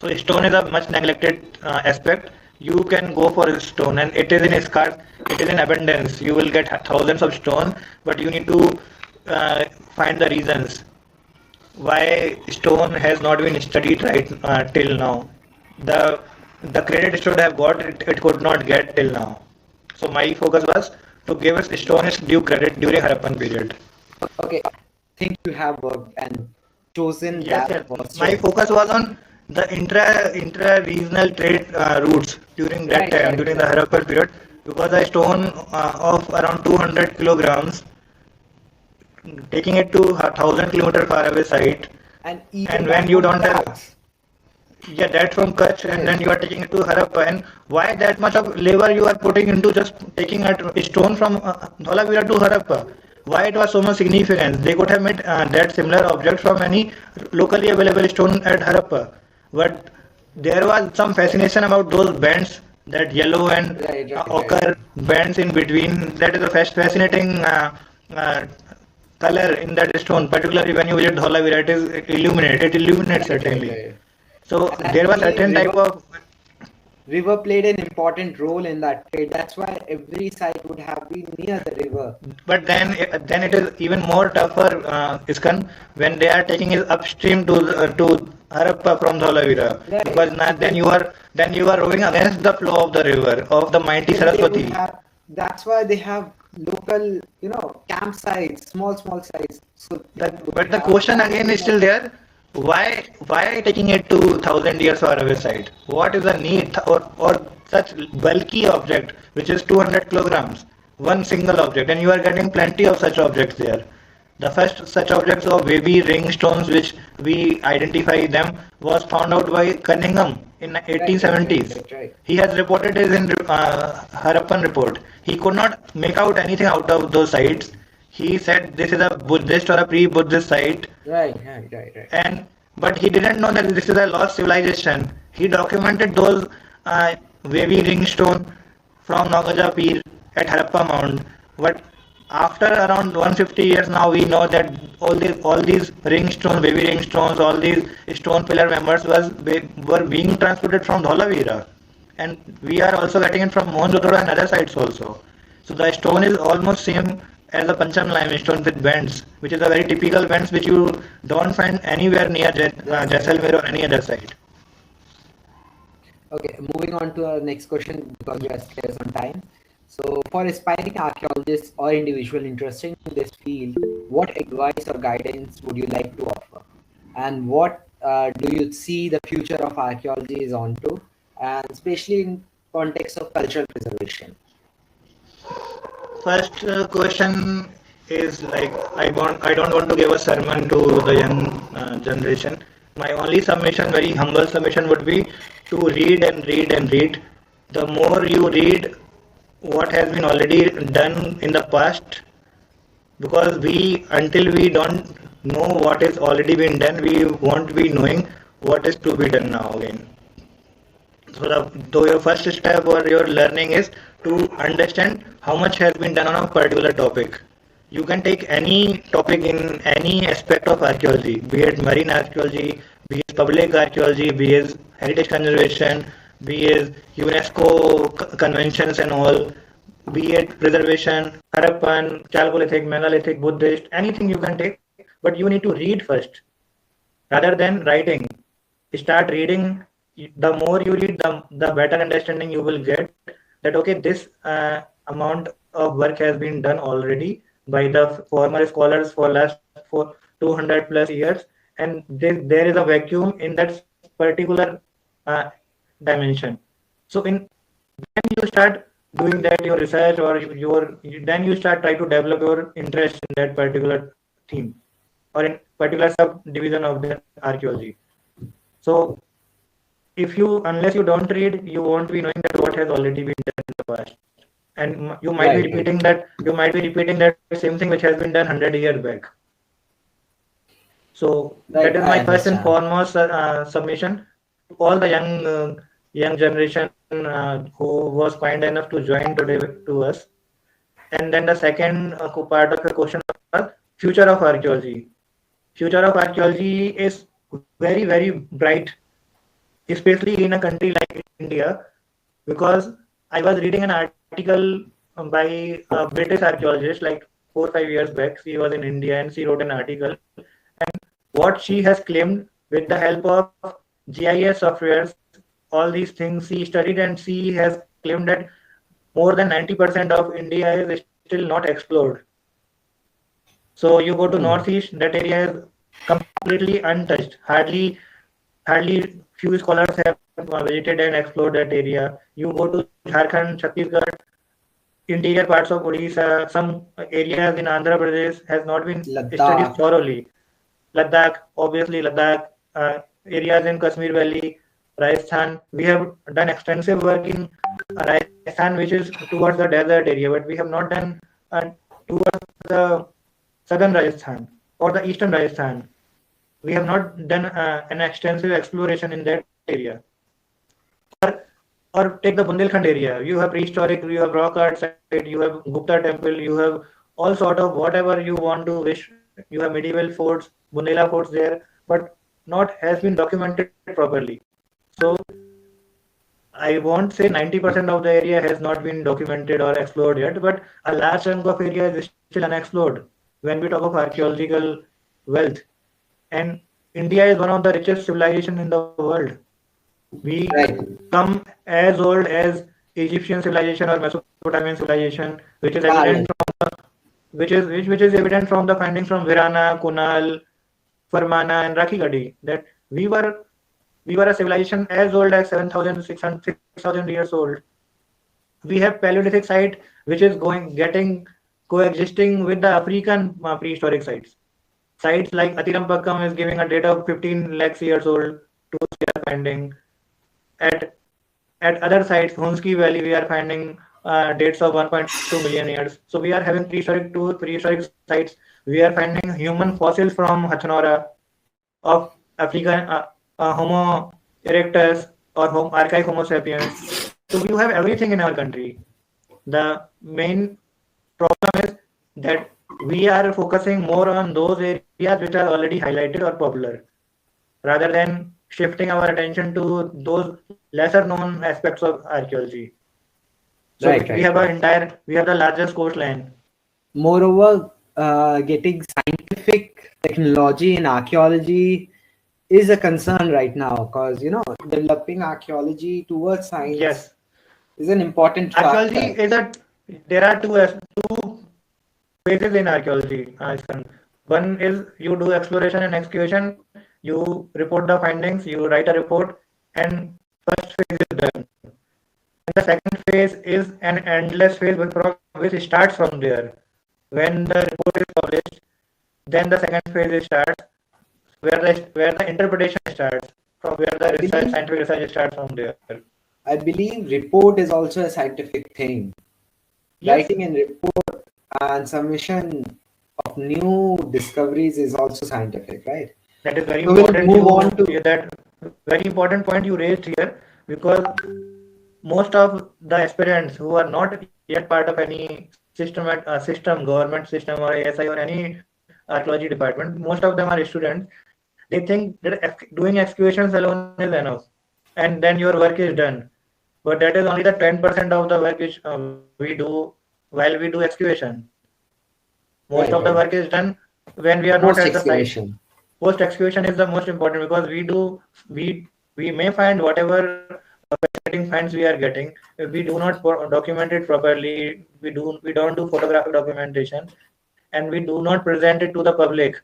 So stone is a much neglected aspect. You can go for stone, and it is in scarce. It is in abundance. You will get thousands of stone, but you need to find the reasons why stone has not been studied right till now. The the credit should have got it, it could not get till now. So my focus was to give us stone its due credit during Harappan period. Okay. I think you have worked and chosen Yes, that yes. for My stone. focus was on the intra regional trade routes during that Right, time, right, during the right. Harappan period, because a stone of around 200 kilograms, taking it to a 1000 kilometer far away site, And even and when that you from don't have, Kutch. yeah, that's from Kutch, and then Right. you are taking it to Harappa, and why that much of labor you are putting into just taking a stone from Dholavira to Harappa? Why it was so much significance? They could have made that similar object from any locally available stone at Harappa, but there was some fascination about those bands, that yellow and Right, right, right. ochre bands in between. That is a fascinating uh, color in that stone, particularly when you visit Dholavira. It is illuminated. It illuminates Right, right, certainly. right. So And I there was believe certain type of, river played an important role in that trade. That's why every site would have been near the river. but then it is even more tougher, Iskan, when they are taking it upstream to Harappa from Dholavira, because Right. now then you are rowing against the flow of the river of the mighty Then they would Saraswati. have, that's why they have local, campsites, small sites. So But the question again is still there. Why taking it to 1,000 years far away site? What is the need or such bulky object which is 200 kilograms, one single object, and you are getting plenty of such objects there. The first such objects of baby ring stones which we identify them was found out by Cunningham in Right, 1870s. right. He has reported this in Harappan report. He could not make out anything out of those sites. He said this is a Buddhist or a pre-Buddhist site, Right. and but he didn't know that this is a lost civilization. He documented those wavy ring stone from Nagaja Peer at Harappa Mound. But after around 150 years now, we know that all these ring stones, wavy ring stones, all these stone pillar members were being transported from Dholavira, and we are also getting it from Mohenjo-daro and other sites also. So the stone is almost same as a Pancham limestone with bends, which is a very typical bends which you don't find anywhere near Jaisalmer or any other site. Okay, moving on to our next question because we are scarce on time. So, for aspiring archaeologists or individual interested in this field, what advice or guidance would you like to offer? And what do you see the future of archaeology is onto, and especially in context of cultural preservation? First question is like I don't want to give a sermon to the young generation. My only submission, very humble submission, would be to read and read and read. The more you read what has been already done in the past, because we until we don't know what is already been done, we won't be knowing what is to be done now again. So your first step or your learning is to understand how much has been done on a particular topic. You can take any topic in any aspect of archaeology, be it marine archaeology, be it public archaeology, be it heritage conservation, be it UNESCO conventions and all, be it preservation, Harappan, Chalcolithic, Megalithic, Buddhist, anything you can take, but you need to read first rather than writing. Start reading. The more you read, the better understanding you will get that okay, this amount of work has been done already by the former scholars for 200 plus years, and there is a vacuum in that particular uh, dimension. So when you start doing that your research or then you start try to develop your interest in that particular theme or in particular subdivision of the archaeology. So if you unless you don't read, you won't be knowing that what has already been done in the past, and you might be repeating that same thing which has been done 100 years back. So Right, that is I my first and understand. foremost submission to all the young generation who was kind enough to join today to us. And then the second part of your question was future of archaeology. Future of archaeology is very bright, especially in a country like India, because I was reading an article by a British archaeologist like 4 or 5 years back. She was in India and she wrote an article. And what she has claimed with the help of GIS softwares, all these things she studied, and she has claimed that more than 90% of India is still not explored. So you go to northeast, that area is completely untouched. Hardly few scholars have visited and explored that area. You go to Jharkhand, Chhattisgarh, interior parts of Odisha, some areas in Andhra Pradesh has not been studied Ladakh. thoroughly. Ladakh, obviously Ladakh, areas in Kashmir Valley, Rajasthan. We have done extensive work in Rajasthan, which is towards the desert area, but we have not done towards the southern Rajasthan or the eastern Rajasthan. We have not done an extensive exploration in that area. Or take the Bundelkhand area. You have prehistoric, you have rock art site, you have Gupta temple, you have all sort of whatever you want to wish. You have medieval forts, Bundela forts there, but not has been documented properly. So I won't say 90% of the area has not been documented or explored yet, but a large chunk of area is still unexplored when we talk of archaeological wealth. And India is one of the richest civilization in the world. We Right. come as old as Egyptian civilization or Mesopotamian civilization, which is evident Pharaoh. from which is evident from the findings from Virana, Kunal, Farmana, and Rakhigadi that we were we were a civilization as old as 7,600 years old. We have Paleolithic site which is getting coexisting with the African prehistoric sites. Sites like Atirampakkam is giving a date of 15 lakhs years old to we are finding. At at other sites, Hunski Valley, we are finding dates of 1.2 million years. So we are having prehistoric sites. We are finding human fossils from Hathnora of African Homo erectus or archaic Homo sapiens. So we have everything in our country. The main problem is that we are focusing more on those areas which are already highlighted or popular rather than shifting our attention to those lesser known aspects of archaeology. So Right, we right, have right. we have the largest coastline. Moreover, getting scientific technology in archaeology is a concern right now, because developing archaeology towards science Yes, is an important archaeology factor. is a there are two phases in archaeology. Iskan. One is you do exploration and excavation, you report the findings, you write a report, and first phase is done. And the second phase is an endless phase which starts from there. When the report is published, then the second phase starts, where the interpretation starts, from where I the research, believe scientific research starts from there. I believe report is also a scientific thing. Yes, Writing and report and submission of new discoveries is also scientific, right? that is very So we'll important. move on to That very important point you raised here because most of the aspirants who are not yet part of any system, government system or ASI or any archaeology department, most of them are students. They think that doing excavations alone is enough, and then your work is done. But that is only the 10% of the work which we do while we do excavation. Most of right, the right. work is done when we are not Post at the site. excavation. Post excavation is the most important because we may find whatever fascinating finds we are getting. If we do not document it properly, we don't do photographic documentation, and we do not present it to the public.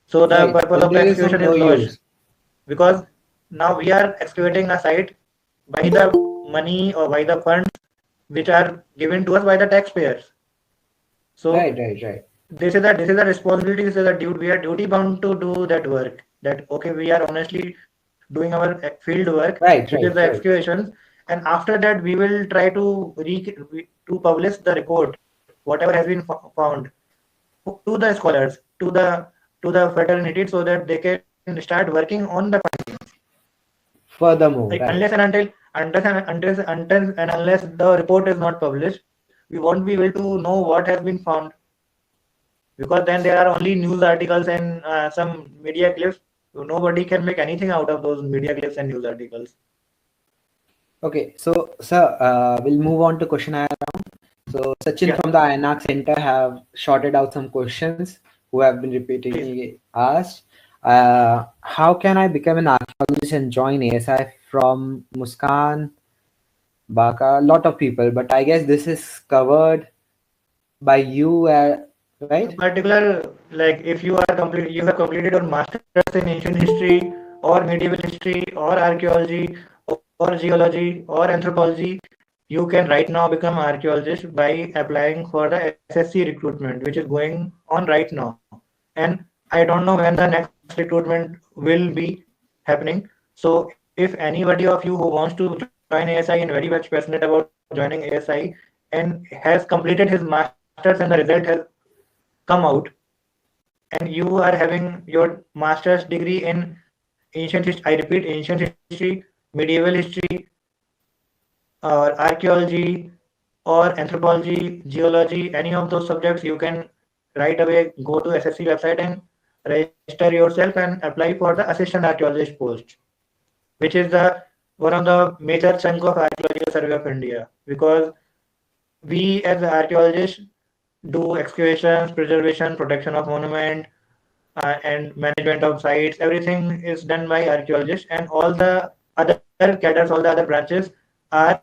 So the Right. purpose Then of the there is excavation no is lost use. because now we are excavating a site by the money or by the funds which are given to us by the taxpayers. So Right, right, right. this is a responsibility. This is a duty. We are duty bound to do that work. That okay, we are honestly doing our field work, Right, which is right, the right. excavations, and after that we will try to publish the report, whatever has been found, to the scholars, to the fraternity, so that they can start working on the findings. Furthermore, Like right. unless the report is not published, we won't be able to know what has been found because then there are only news articles and some media clips. Nobody can make anything out of those media clips and news articles. Okay, so sir, we'll move on to question round. So Sachin Yeah, from the Inarch Center have shorted out some questions who have been please. repeatedly asked. How can I become an archaeologist and join ASI? From Muskan, Baka, a lot of people, but I guess this is covered by you, right? In particular, like if you have completed your masters in ancient history or medieval history or archaeology or geology or anthropology, you can right now become archaeologist by applying for the SSC recruitment, which is going on right now. And I don't know when the next recruitment will be happening. So if anybody of you who wants to join ASI and very much passionate about joining ASI and has completed his masters and the result has come out and you are having your master's degree in ancient history, I repeat, ancient history, medieval history, or archaeology, or anthropology, geology, any of those subjects, you can right away go to SSC website and register yourself and apply for the assistant archaeologist post, which is the one of the major chunk of Archaeological Survey of India, because we as archaeologists do excavations, preservation, protection of monument, and management of sites. Everything is done by archaeologists, and all the other cadres, all the other branches are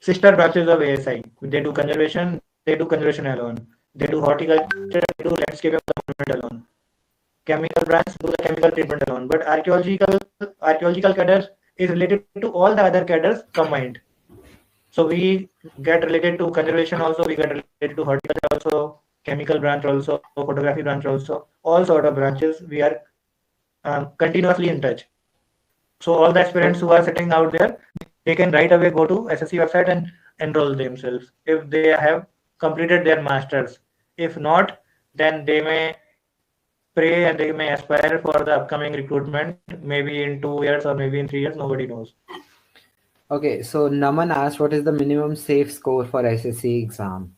sister branches of ASI. They do conservation. They do conservation alone. They do horticulture, they do landscape environment alone. Chemical branch do the chemical treatment alone. But archaeological cadres is related to all the other cadres combined. So we get related to conservation also, we get related to horticulture also, chemical branch also, photography branch also, all sort of branches we are continuously in touch. So all the aspirants who are sitting out there, they can right away go to SSC website and enroll themselves if they have completed their masters. If not, then they may pray and they may aspire for the upcoming recruitment, maybe in 2 years or maybe in 3 years, nobody knows. Okay, so Naman asked, what is the minimum safe score for SSC exam?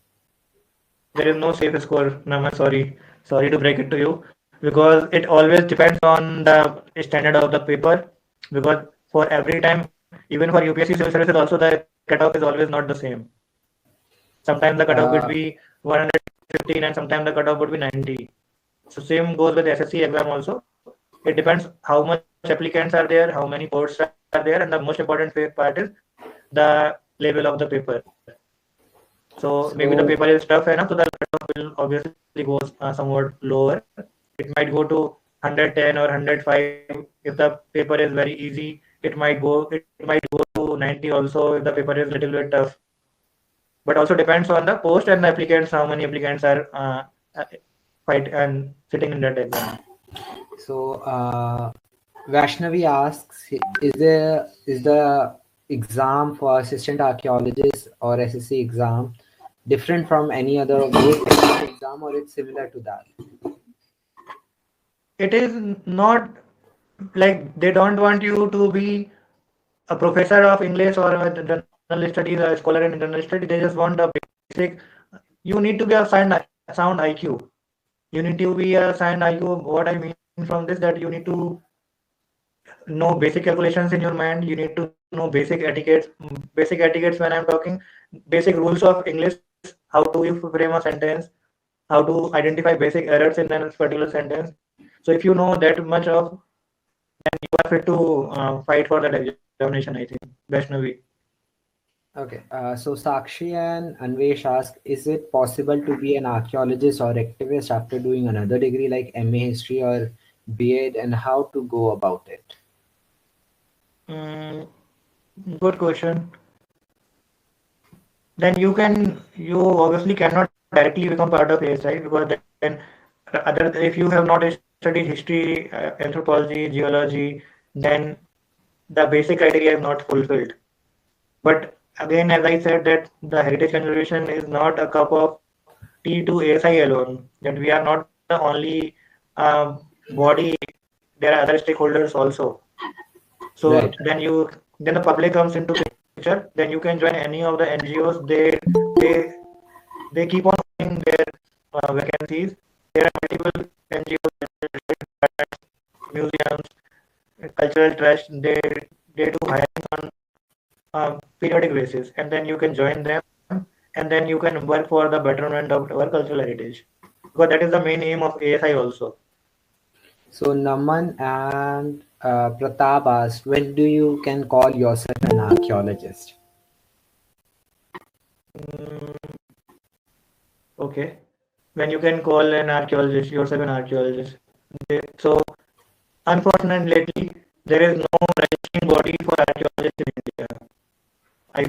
There is no safe score, Naman, sorry to break it to you, because it always depends on the standard of the paper, because for every time, even for UPSC civil services also, the cutoff is always not the same. Sometimes the cutoff would be 115 and sometimes the cutoff would be 90. So same goes with SSC exam also. It depends how much applicants are there, how many posts are there, and the most important part is the level of the paper. So maybe the paper is tough enough, so the cutoff will obviously go somewhat lower. It might go to 110 or 105 if the paper is very easy. It might go to 90 also if the paper is little bit tough. But also depends on the post and the applicants, how many applicants are fight and sitting in that exam. So Vaishnavi asks, is the exam for assistant archaeologist or SSC exam different from any other exam, or it's similar to that? It is not like they don't want you to be a professor of English or a journal studies, a scholar in international studies. They just want a basic. You need to be a sound IQ. You need to be a sound IQ. What I mean from this, that you need to know basic calculations in your mind. You need to know basic etiquettes. Basic etiquettes when I'm talking, basic rules of English. How do you frame a sentence? How to identify basic errors in a particular sentence. So if you know that much of, then you are fit to fight for that examination, I think. Vaishnavi. Okay, so Sakshi and Anvesh ask, is it possible to be an archaeologist or activist after doing another degree like MA History or BEd, and how to go about it? Mm, Good question. Then you obviously cannot directly become part of ASI, because then other if you have not studied history, anthropology, geology, then the basic criteria is not fulfilled. But again, as I said, that the heritage conservation is not a cup of tea to ASI alone. That we are not the only body. There are other stakeholders also. So Right. then the public comes into picture. Then you can join any of the NGOs. They keep on filling their vacancies. There are multiple NGOs, museums, cultural trusts. They do hiring on periodic basis, and then you can join them, and then you can work for the betterment of our cultural heritage, because that is the main aim of ASI also. So Naman and Pratap asked, when do you can call yourself an archaeologist? Mm, okay, when you can call an archaeologist yourself an archaeologist. So unfortunately, there is no registering body for archaeologists in India.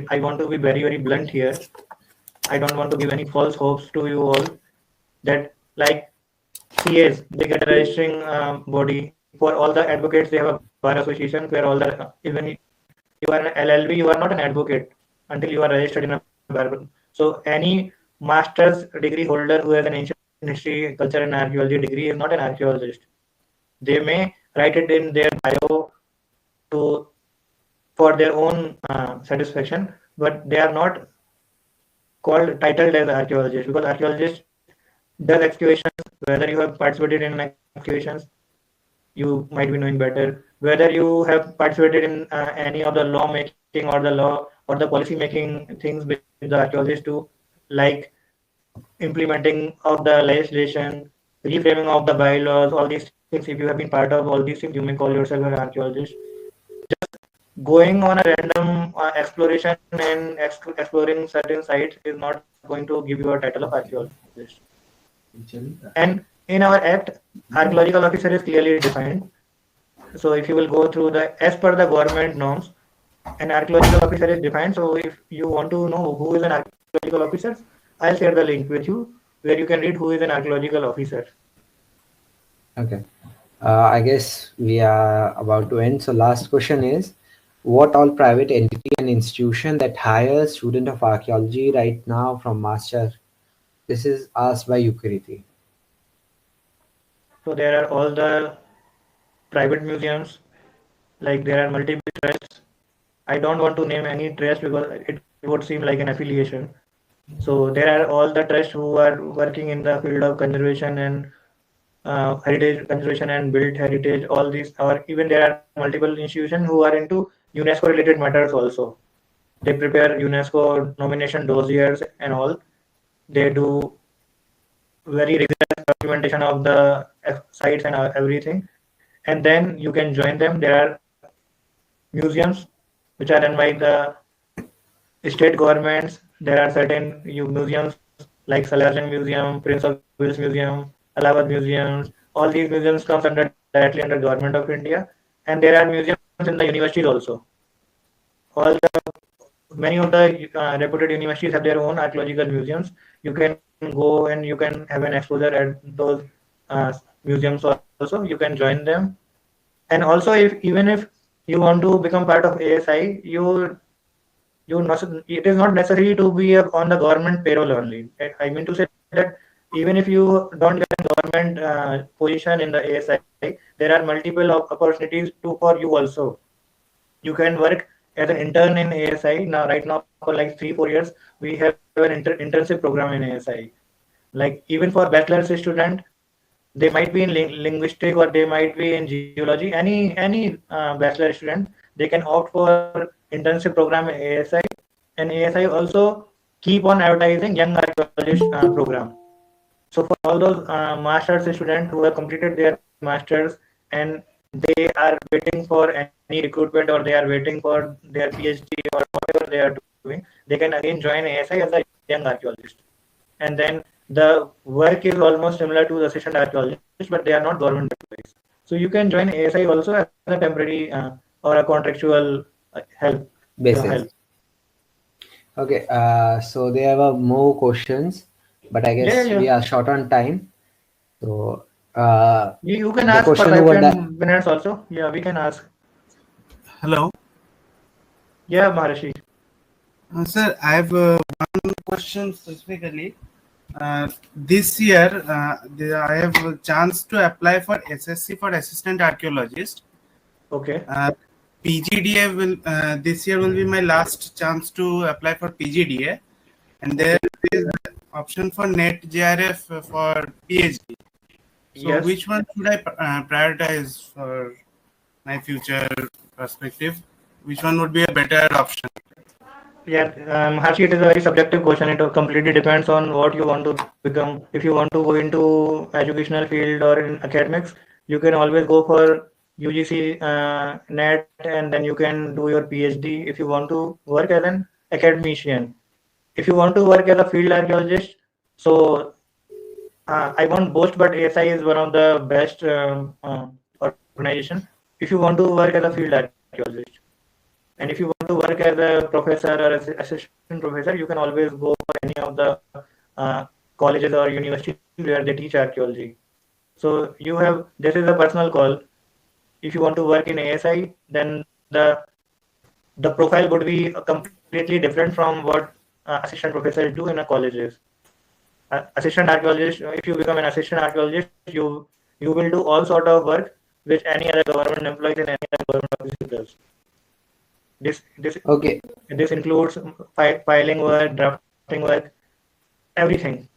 I want to be very, very blunt here. I don't want to give any false hopes to you all, that like CAs, they get a registering body. For all the advocates, they have a bar association where all the, even you are an LLB, you are not an advocate until you are registered in a bar. So any master's degree holder who has an ancient history, culture, and archaeology degree is not an archaeologist. They may write it in their bio to for their own satisfaction, but they are not called titled as archaeologists, because archaeologist does excavations. Whether you have participated in excavations, you might be knowing better. Whether you have participated in any of the law making or the law or the policy making things with the archaeologists too, like implementing of the legislation, reframing of the bylaws, all these things. If you have been part of all these things, you may call yourself an archaeologist. Going on a random exploration and exploring certain sites is not going to give you a title of archaeologist. And in our act, archaeological officer is clearly defined. So if you will go through as per the government norms, an archaeological officer is defined. So if you want to know who is an archaeological officer, I'll share the link with you where you can read who is an archaeological officer. Okay. I guess we are about to end. So last question is, what all private entity and institution that hires student of archaeology right now from master? This is asked by Yukriti. So there are all the private museums, like there are multiple trusts. I don't want to name any trust because it would seem like an affiliation. So there are all the trusts who are working in the field of conservation and heritage conservation and built heritage, all these, or even there are multiple institutions who are into UNESCO related matters also. They prepare UNESCO nomination dossiers and all. They do very rigorous documentation of the sites and everything. And then you can join them. There are museums which are run by the state governments. There are certain museums like Salazar Museum, Prince of Wales Museum, Allahabad Museums. All these museums comes under directly under government of India, and there are museums in the universities also. All the many of the reputed universities have their own archaeological museums. You can go and you can have an exposure at those uh, museums also. You can join them, and also if even if you want to become part of ASI, it is not necessary to be on the government payroll only. I mean to say that even if you don't get a government position in the ASI, there are multiple opportunities for you also. You can work as an intern in ASI now. Right now, for like 3-4 years, we have an internship program in ASI. Like even for bachelor's student, they might be in linguistic or they might be in geology. Any bachelor student, they can opt for internship program in ASI, and ASI also keep on advertising young archaeologist program. So for all those master's students who have completed their masters and they are waiting for any recruitment or they are waiting for their PhD or whatever they are doing, they can again join ASI as a young archaeologist. And then the work is almost similar to the assistant archaeologist, but they are not government employees. So you can join ASI also as a temporary or a contractual help. Basis. Okay. So there were more questions, but I guess we are short on time. So you can the ask for question 5-10 minutes also. Yeah, we can ask. Hello. Yeah, Maharishi. Sir, I have one question specifically. This year, I have a chance to apply for SSC for assistant archaeologist. Okay. PGDA will this year will be my last chance to apply for PGDA, and there is option for NET JRF for PhD. So Yes. which one should I prioritize for my future perspective? Which one would be a better option? Yeah, Harshi, it is a very subjective question. It completely depends on what you want to become. If you want to go into educational field or in academics, you can always go for UGC NET and then you can do your PhD if you want to work as an academician. If you want to work as a field archaeologist, so I won't boast, but ASI is one of the best organization. If you want to work as a field archaeologist, and if you want to work as a professor or as assistant professor, you can always go for any of the colleges or universities where they teach archaeology. So this is a personal call. If you want to work in ASI, then the profile would be completely different from what assistant professors do in a colleges. Assistant archaeologist, if you become an assistant archaeologist, you will do all sort of work which any other government employees in any other government office does. This includes filing work, drafting work, everything.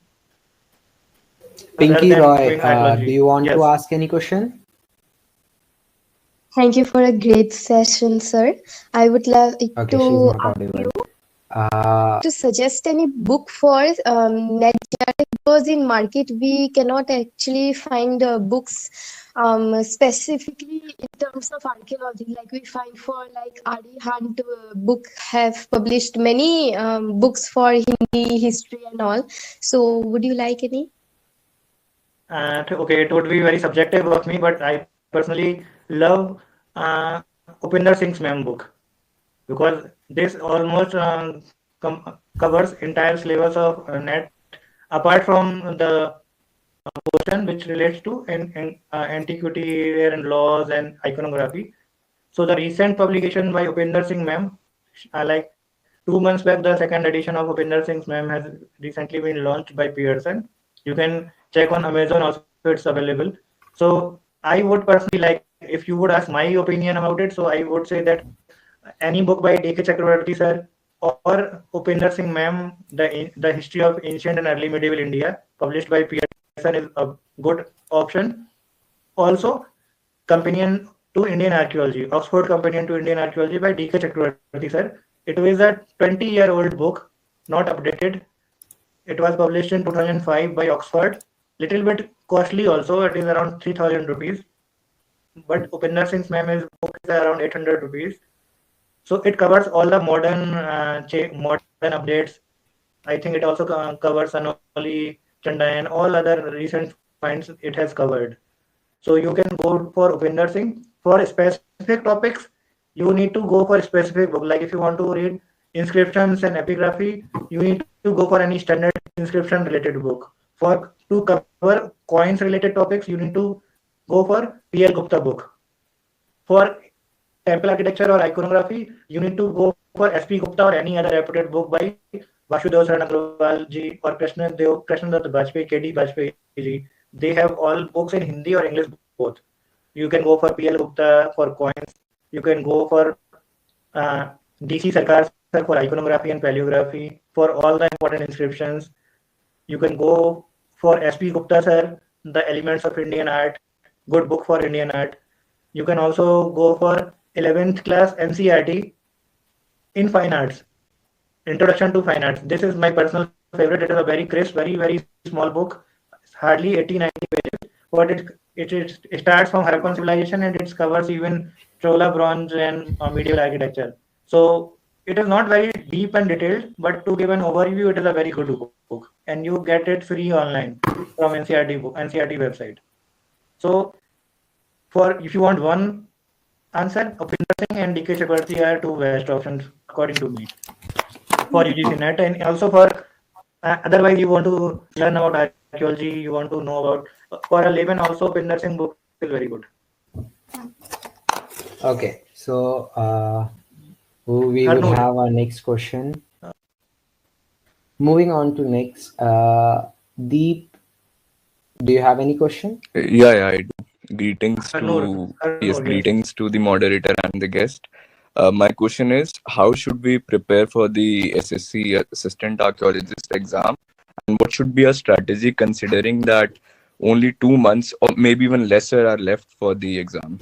Pinky Roy, do you want to ask any question? Thank you for a great session, sir. I would love to ask you to suggest any book for because in market we cannot actually find books specifically in terms of archaeology. Like we find for like R.D. Hunt book have published many books for Hindi history and all. So would you like any? Okay, it would be very subjective of me, but I personally love Upinder Singh's mem book because this almost covers entire syllabus of net apart from the portion which relates to antiquity and laws and iconography. So the recent publication by Upinder Singh mem, like 2 months back, the second edition of Upinder Singh's mem has recently been launched by Pearson. You can check on Amazon also; it's available. So I would personally like, if you would ask my opinion about it, so I would say that any book by D.K. Chakravarti sir or Upinder Singh ma'am, the history of ancient and early medieval India, published by Pearson, is a good option. Also, Companion to Indian Archaeology, Oxford Companion to Indian Archaeology by D.K. Chakravarti sir. It is a 20-year-old book, not updated. It was published in 2005 by Oxford. Little bit costly also. It is around 3,000 rupees. But Upinder Singh's ma'am is book is around 800 rupees. So it covers all the modern updates. I think it also covers Anoli, Chanda, and all other recent finds it has covered. So you can go for Upinder Singh. For specific topics, you need to go for a specific book. Like if you want to read inscriptions and epigraphy, you need to go for any standard inscription related book. For to cover coins related topics, you need to go for P.L. Gupta book. For temple architecture or iconography, you need to go for S.P. Gupta or any other reputed book by Vasudev Saran Agrawal ji or Krishna Dutt Bajpayee, K.D. Bajpayee ji. They have all books in Hindi or English both. You can go for P.L. Gupta for coins. You can go for D.C. Sarkar sir for iconography and paleography for all the important inscriptions. You can go for S.P. Gupta sir, the elements of Indian art, good book for Indian art. You can also go for 11th class NCERT in fine arts, introduction to fine arts. This is my personal favorite. It is a very crisp, very small book. It's hardly 80-90 pages, but it starts from Harappan civilization and it covers even Chola bronze and medieval architecture. So it is not very deep and detailed, but to give an overview, it is a very good book, and you get it free online from NCERT website. So for if you want one answer, Upinder Singh and D.K. Chakravarti are two best options according to me for UGC NET, and also for otherwise you want to learn about archaeology, you want to know about for a layman also Upinder Singh book is very good. Okay, so we will have our next question. Moving on to next, Deep, do you have any question? Yeah, I do. Greetings to the moderator and the guest. My question is, how should we prepare for the SSC Assistant Archaeologist exam, and what should be our strategy considering that only 2 months or maybe even lesser are left for the exam?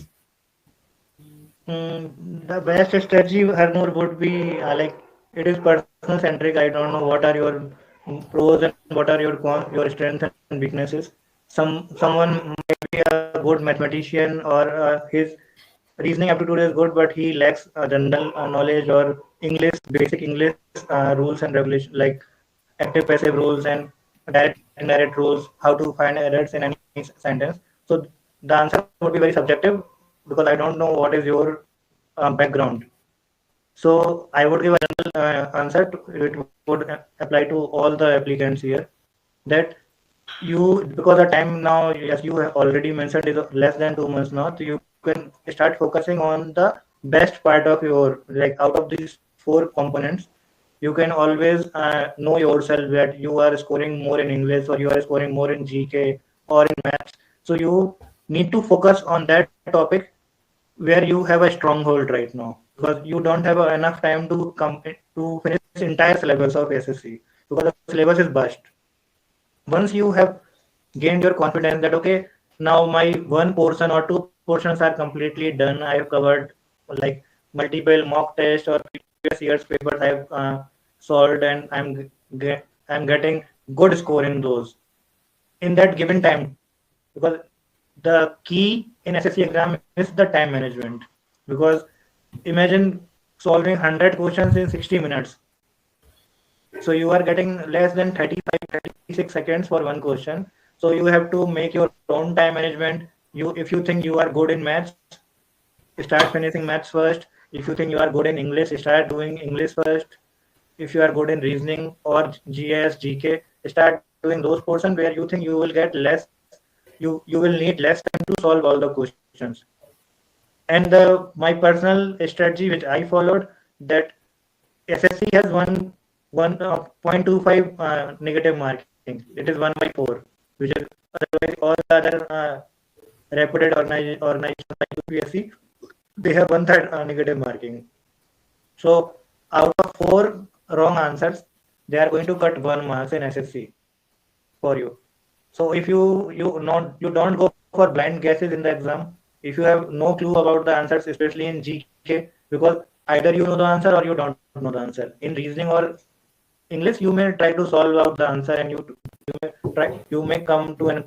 The best strategy, Harnoor, would be like it is personal centric. I don't know what are your pros and what are your strengths and weaknesses. Someone might be a good mathematician or his reasoning aptitude is good, but he lacks general knowledge or English, basic English rules and regulations like active passive rules and direct indirect rules, how to find errors in any sentence. So the answer would be very subjective because I don't know what is your background. So I would give a general answer. It would apply to all the applicants here that you, because the time now, as you have already mentioned, is less than 2 months now, so you can start focusing on the best part of your, like out of these four components, you can always know yourself that you are scoring more in English or you are scoring more in GK or in maths. So you need to focus on that topic where you have a stronghold right now, because you don't have enough time to finish entire syllabus of SSC because the syllabus is burst. Once you have gained your confidence that okay, now my one portion or two portions are completely done, I have covered like multiple mock tests or previous years papers I have solved, and I'm getting good score in those in that given time, because the key in SSC exam is the time management. Because imagine solving 100 questions in 60 minutes. So you are getting less than 35, 36 seconds for one question. So you have to make your own time management. If you think you are good in maths, start finishing maths first. If you think you are good in English, start doing English first. If you are good in reasoning or GS, GK, start doing those portions where you think you will get less, you will need less time to solve all the questions. And my personal strategy which I followed, that SSC has one 0.25 negative marking. It is 1/4, which is otherwise all the other reputed organizations like UPSC, they have 1/3 negative marking. So out of 4 wrong answers, they are going to cut 1 marks in SSC for you. So if you don't go for blind guesses in the exam, if you have no clue about the answers, especially in GK, because either you know the answer or you don't know the answer. In reasoning or English, you may try to solve out the answer, and you may come to an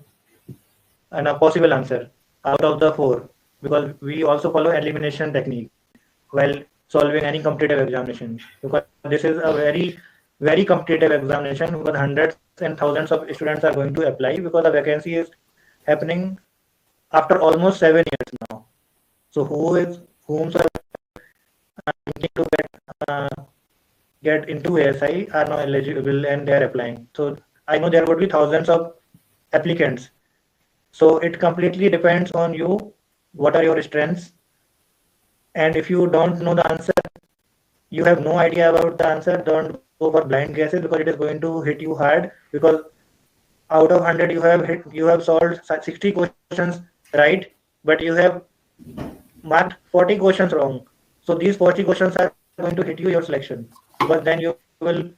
a possible answer out of the 4, because we also follow elimination technique while solving any competitive examination, because this is a very competitive examination, because hundreds and thousands of students are going to apply, because the vacancy is happening after almost 7 years now. So whom are thinking to get into ASI are now eligible and they are applying. So I know there would be thousands of applicants. So it completely depends on you. What are your strengths? And if you don't know the answer, you have no idea about the answer, don't go for blind guesses, because it is going to hit you hard. Because out of 100 you have solved 60 questions right, but you have marked 40 questions wrong. So these 40 questions are going to hit you your selection, because then you will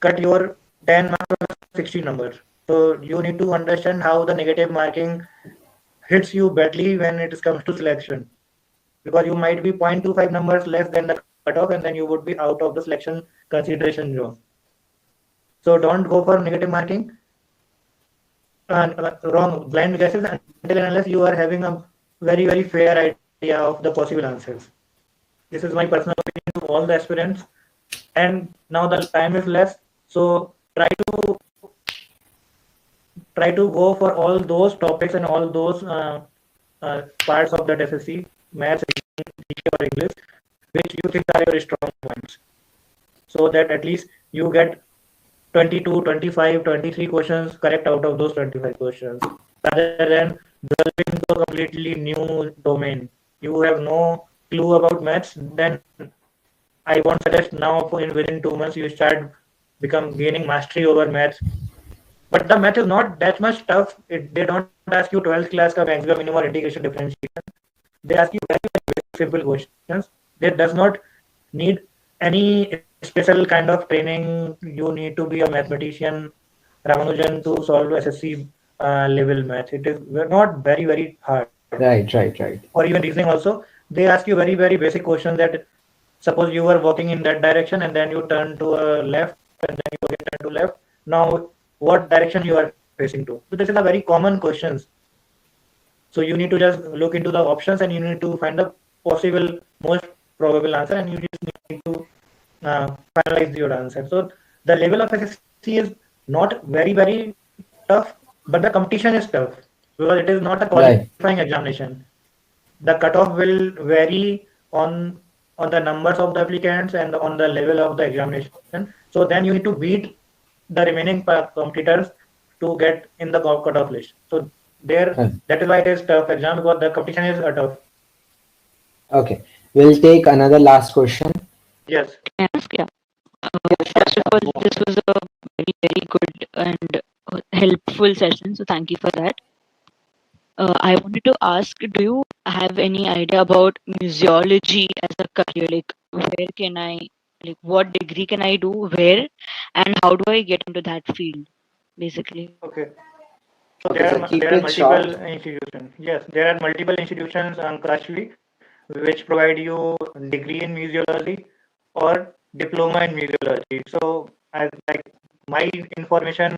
cut your 10 marks from 60 numbers. So you need to understand how the negative marking hits you badly when it comes to selection, because you might be 0.25 numbers less than the cutoff, and then you would be out of the selection consideration zone. So don't go for negative marking and wrong blind guesses until and unless you are having a very fair idea of the possible answers. This is my personal opinion to all the aspirants. And now the time is less, so try to go for all those topics and all those parts of that SSC, maths, GK or English, which you think are your strong points, so that at least you get 22, 25, 23 questions correct out of those 25 questions, rather than delving into a completely new domain. You have no clue about maths, then I won't suggest now within 2 months you start gaining mastery over maths. But the math is not that much tough. They don't ask you 12th class ka maximum, minimum or integration differentiation. They ask you very simple questions. They does not need any special kind of training. You need to be a mathematician, Ramanujan, to solve SSC level math. It is not very hard. Right. Or even reasoning also. They ask you very basic questions, that suppose you were walking in that direction and then you turn to a left and then you again turn to left. Now what direction you are facing to? So this is a very common questions. So you need to just look into the options and you need to find the possible most probable answer, and you just need to finalize your answer. So the level of SSC is not very tough, but the competition is tough, because it is not a qualifying examination. The cutoff will vary on the numbers of the applicants and on the level of the examination. So then you need to beat the remaining competitors to get in the cutoff list. So that is why it is tough exam, because the competition is tough. Okay, we'll take another last question. Yes. Yeah. First of all, this was a very good and helpful session. So thank you for that. I wanted to ask, do you have any idea about museology as a career? Like, where can I, like, what degree can I do, where, and how do I get into that field, basically? Okay. So there are multiple institutions. Yes, there are multiple institutions on Kashvi which provide you degree in museology or diploma in museology. So, as like my information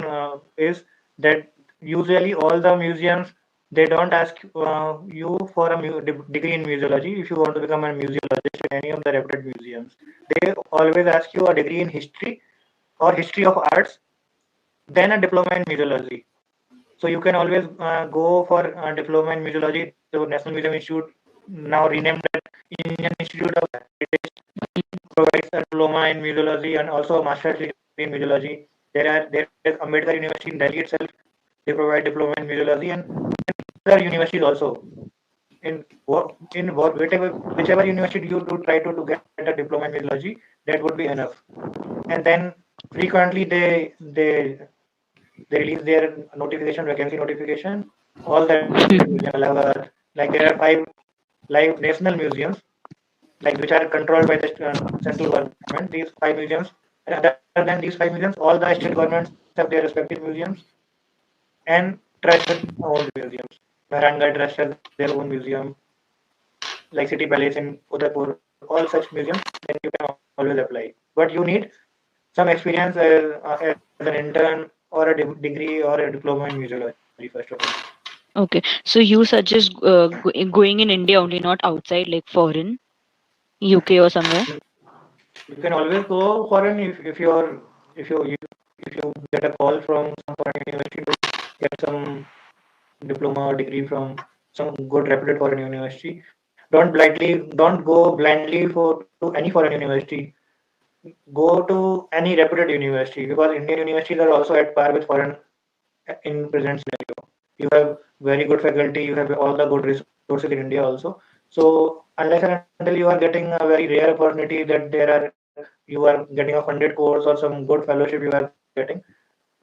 is that usually all the museums, they don't ask you for a degree in museology if you want to become a museologist in any of the reputed museums. They always ask you a degree in history or history of arts, then a diploma in museology. So you can always go for diploma in museology. The National Museum Institute, now renamed as Indian Institute of Heritage, provides a diploma in museology and also a master's degree in museology. There is Ambedkar University in Delhi itself. They provide diploma in museology, and other universities also. Whatever whichever university you do try to get a diploma in museology, that would be enough. And then frequently they release their notification, vacancy notification. All the museums, like there are 5 national museums, like which are controlled by the central government. These 5 museums, and other than these 5 museums, all the state governments have their respective museums and trust their own museums. Varangai Trust has their own museum, like City Palace in Udaipur, all such museums. Then you can always apply. But you need some experience as an intern or a degree or a diploma in museology first of all. Okay, so you suggest going in India only, not outside, like foreign, UK or somewhere? You can always go foreign if you get a call from some foreign university to get some diploma or degree from some good reputed foreign university. Don't go blindly to any foreign university. Go to any reputed university, because Indian universities are also at par with foreign in present scenario. You have very good faculty, you have all the good resources in India also. So unless and until you are getting a very rare opportunity that you are getting a funded course or some good fellowship you are getting,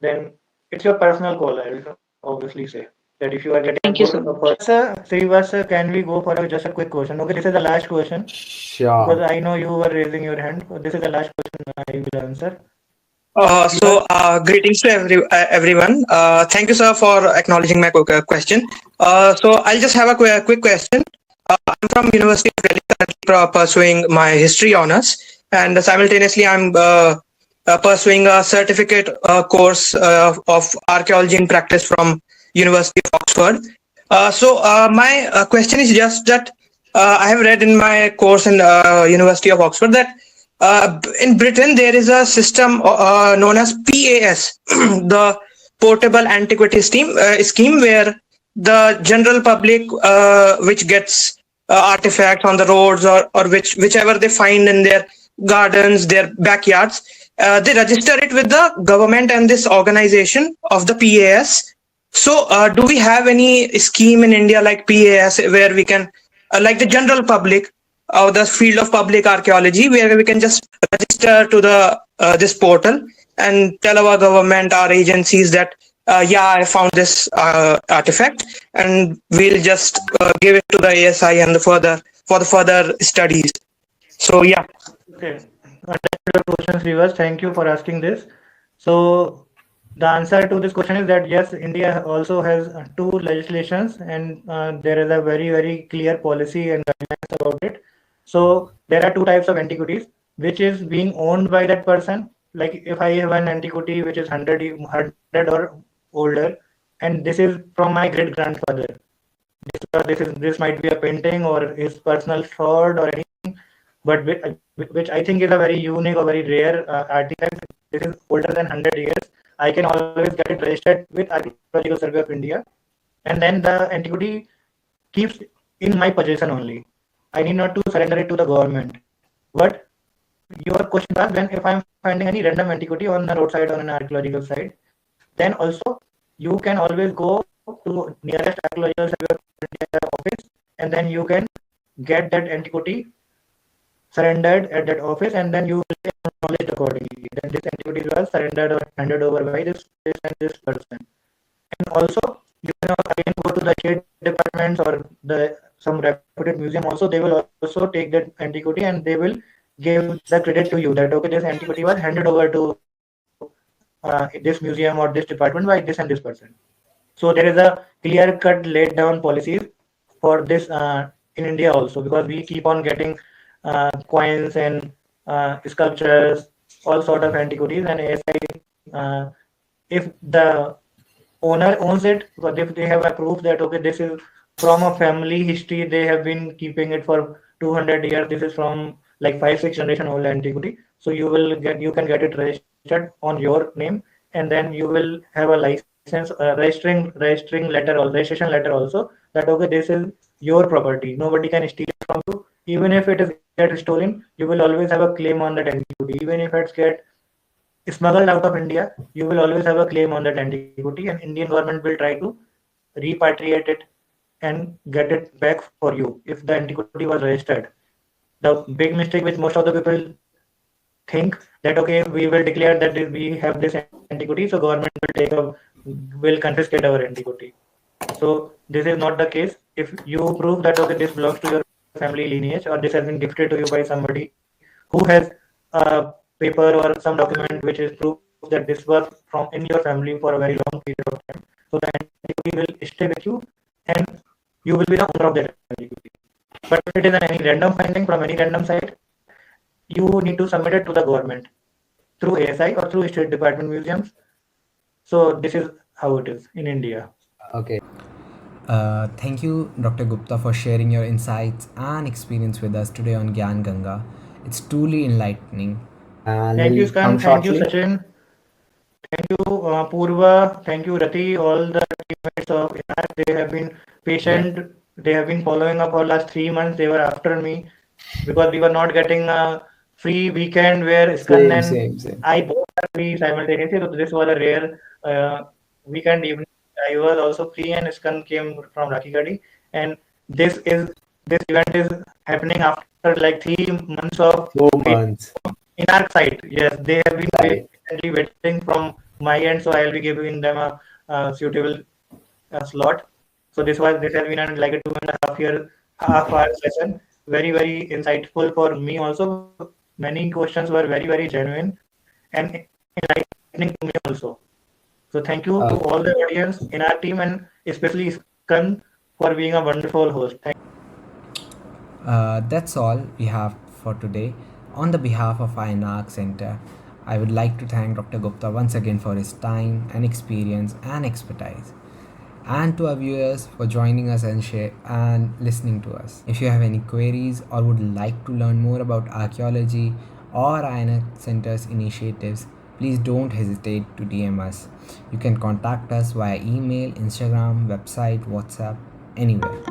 then it's your personal call. I will obviously say that if you are getting a Thank you good so much. opportunity. Srivas, can we go for just a quick question? Okay, this is the last question. Sure. Because I know you were raising your hand. This is the last question I will answer. Greetings to everyone. Thank you, sir, for acknowledging my question. So I'll just have a quick question. I'm from University of Delhi, currently pursuing my history honors, and simultaneously I'm pursuing a certificate course of archaeology in practice from University of Oxford. My question is just that I have read in my course in University of Oxford that in Britain there is a system known as PAS, the Portable Antiquity scheme, where the general public, which gets artifacts on the roads or whichever they find in their gardens, their backyards, they register it with the government and this organization of the PAS. So, do we have any scheme in India like PAS where we can, like the general public, the field of public archaeology, where we can just register to the this portal and tell our government, our agencies that I found this artifact, and we'll just give it to the ASI and for the further studies. So yeah. Okay. Understood your question, Srivas. Thank you for asking this. So the answer to this question is that yes, India also has 2 legislations, and there is a very clear policy and guidelines about it. So there are 2 types of antiquities, which is being owned by that person. Like if I have an antiquity which is 100 or older, and this is from my great grandfather. This might be a painting or his personal sword or anything, but which I think is a very unique or very rare artifact. This is older than 100 years. I can always get it registered with Archaeological Survey of India, and then the antiquity keeps in my possession only. I need not to surrender it to the government. But your question was, then if I'm finding any random antiquity on the roadside or an archaeological site, then also you can always go to nearest Archaeological Survey of India office, and then you can get that antiquity surrendered at that office, and then you will be acknowledged accordingly. Then this antiquity was surrendered or handed over by this and this person. And also you can again go to the state departments or some reputed museum also. They will also take that antiquity and they will give the credit to you that okay, this antiquity was handed over to this museum or this department by this and this person. So there is a clear-cut laid down policies for this in India also, because we keep on getting coins and sculptures, all sort of antiquities, and ASI, if the owner owns it, but if they have a proof that okay, this is from a family history, they have been keeping it for 200 years, this is from like 5-6 generation old antiquity, so you can get it registered on your name, and then you will have a license, registration letter also, that okay, this is your property. Nobody can steal it from you. Even if it is get stolen, you will always have a claim on that antiquity. Even if it's get smuggled out of India, you will always have a claim on that antiquity, and Indian government will try to repatriate it and get it back for you if the antiquity was registered. The big mistake which most of the people think that okay, we will declare that we have this antiquity, so government will confiscate our antiquity. So this is not the case. If you prove that okay, this belongs to your family lineage, or this has been gifted to you by somebody who has a paper or some document which is proof that this was from in your family for a very long period of time, so the antiquity will stay with you and you will be the owner of that antiquity. But if it is any random finding from any random site, you need to submit it to the government through ASI or through state department museums. So this is how it is in India. Okay. Thank you, Dr. Gupta, for sharing your insights and experience with us today on Gyan Ganga. It's truly enlightening. And Thank you, we'll come Skan. Thank you, shortly. Sachin. Thank you, Purva. Thank you, Rati. All the teammates of Inarch, they have been patient. They have been following up for last 3 months. They were after me because we were not getting a free weekend where Skan and I both are free simultaneously. So this was a rare weekend evening. I was also free, and Skan came from Rakhigarhi. And this event is happening after like 3 months of 4 months. in our site. Yes, they have been patiently waiting from my end, so I'll be giving them a suitable slot. So this has been like a 2.5 hour session. Very very insightful for me also. Many questions were very very genuine and enlightening to me also. So thank you to all the audience in our team, and especially Skan for being a wonderful host. That's all we have for today. On the behalf of Inarch Center, I would like to thank Dr. Gupta once again for his time and experience and expertise, and to our viewers for joining us and listening to us. If you have any queries or would like to learn more about archaeology or Inarch Center's initiatives, please don't hesitate to DM us. You can contact us via email, Instagram, website, WhatsApp, anywhere.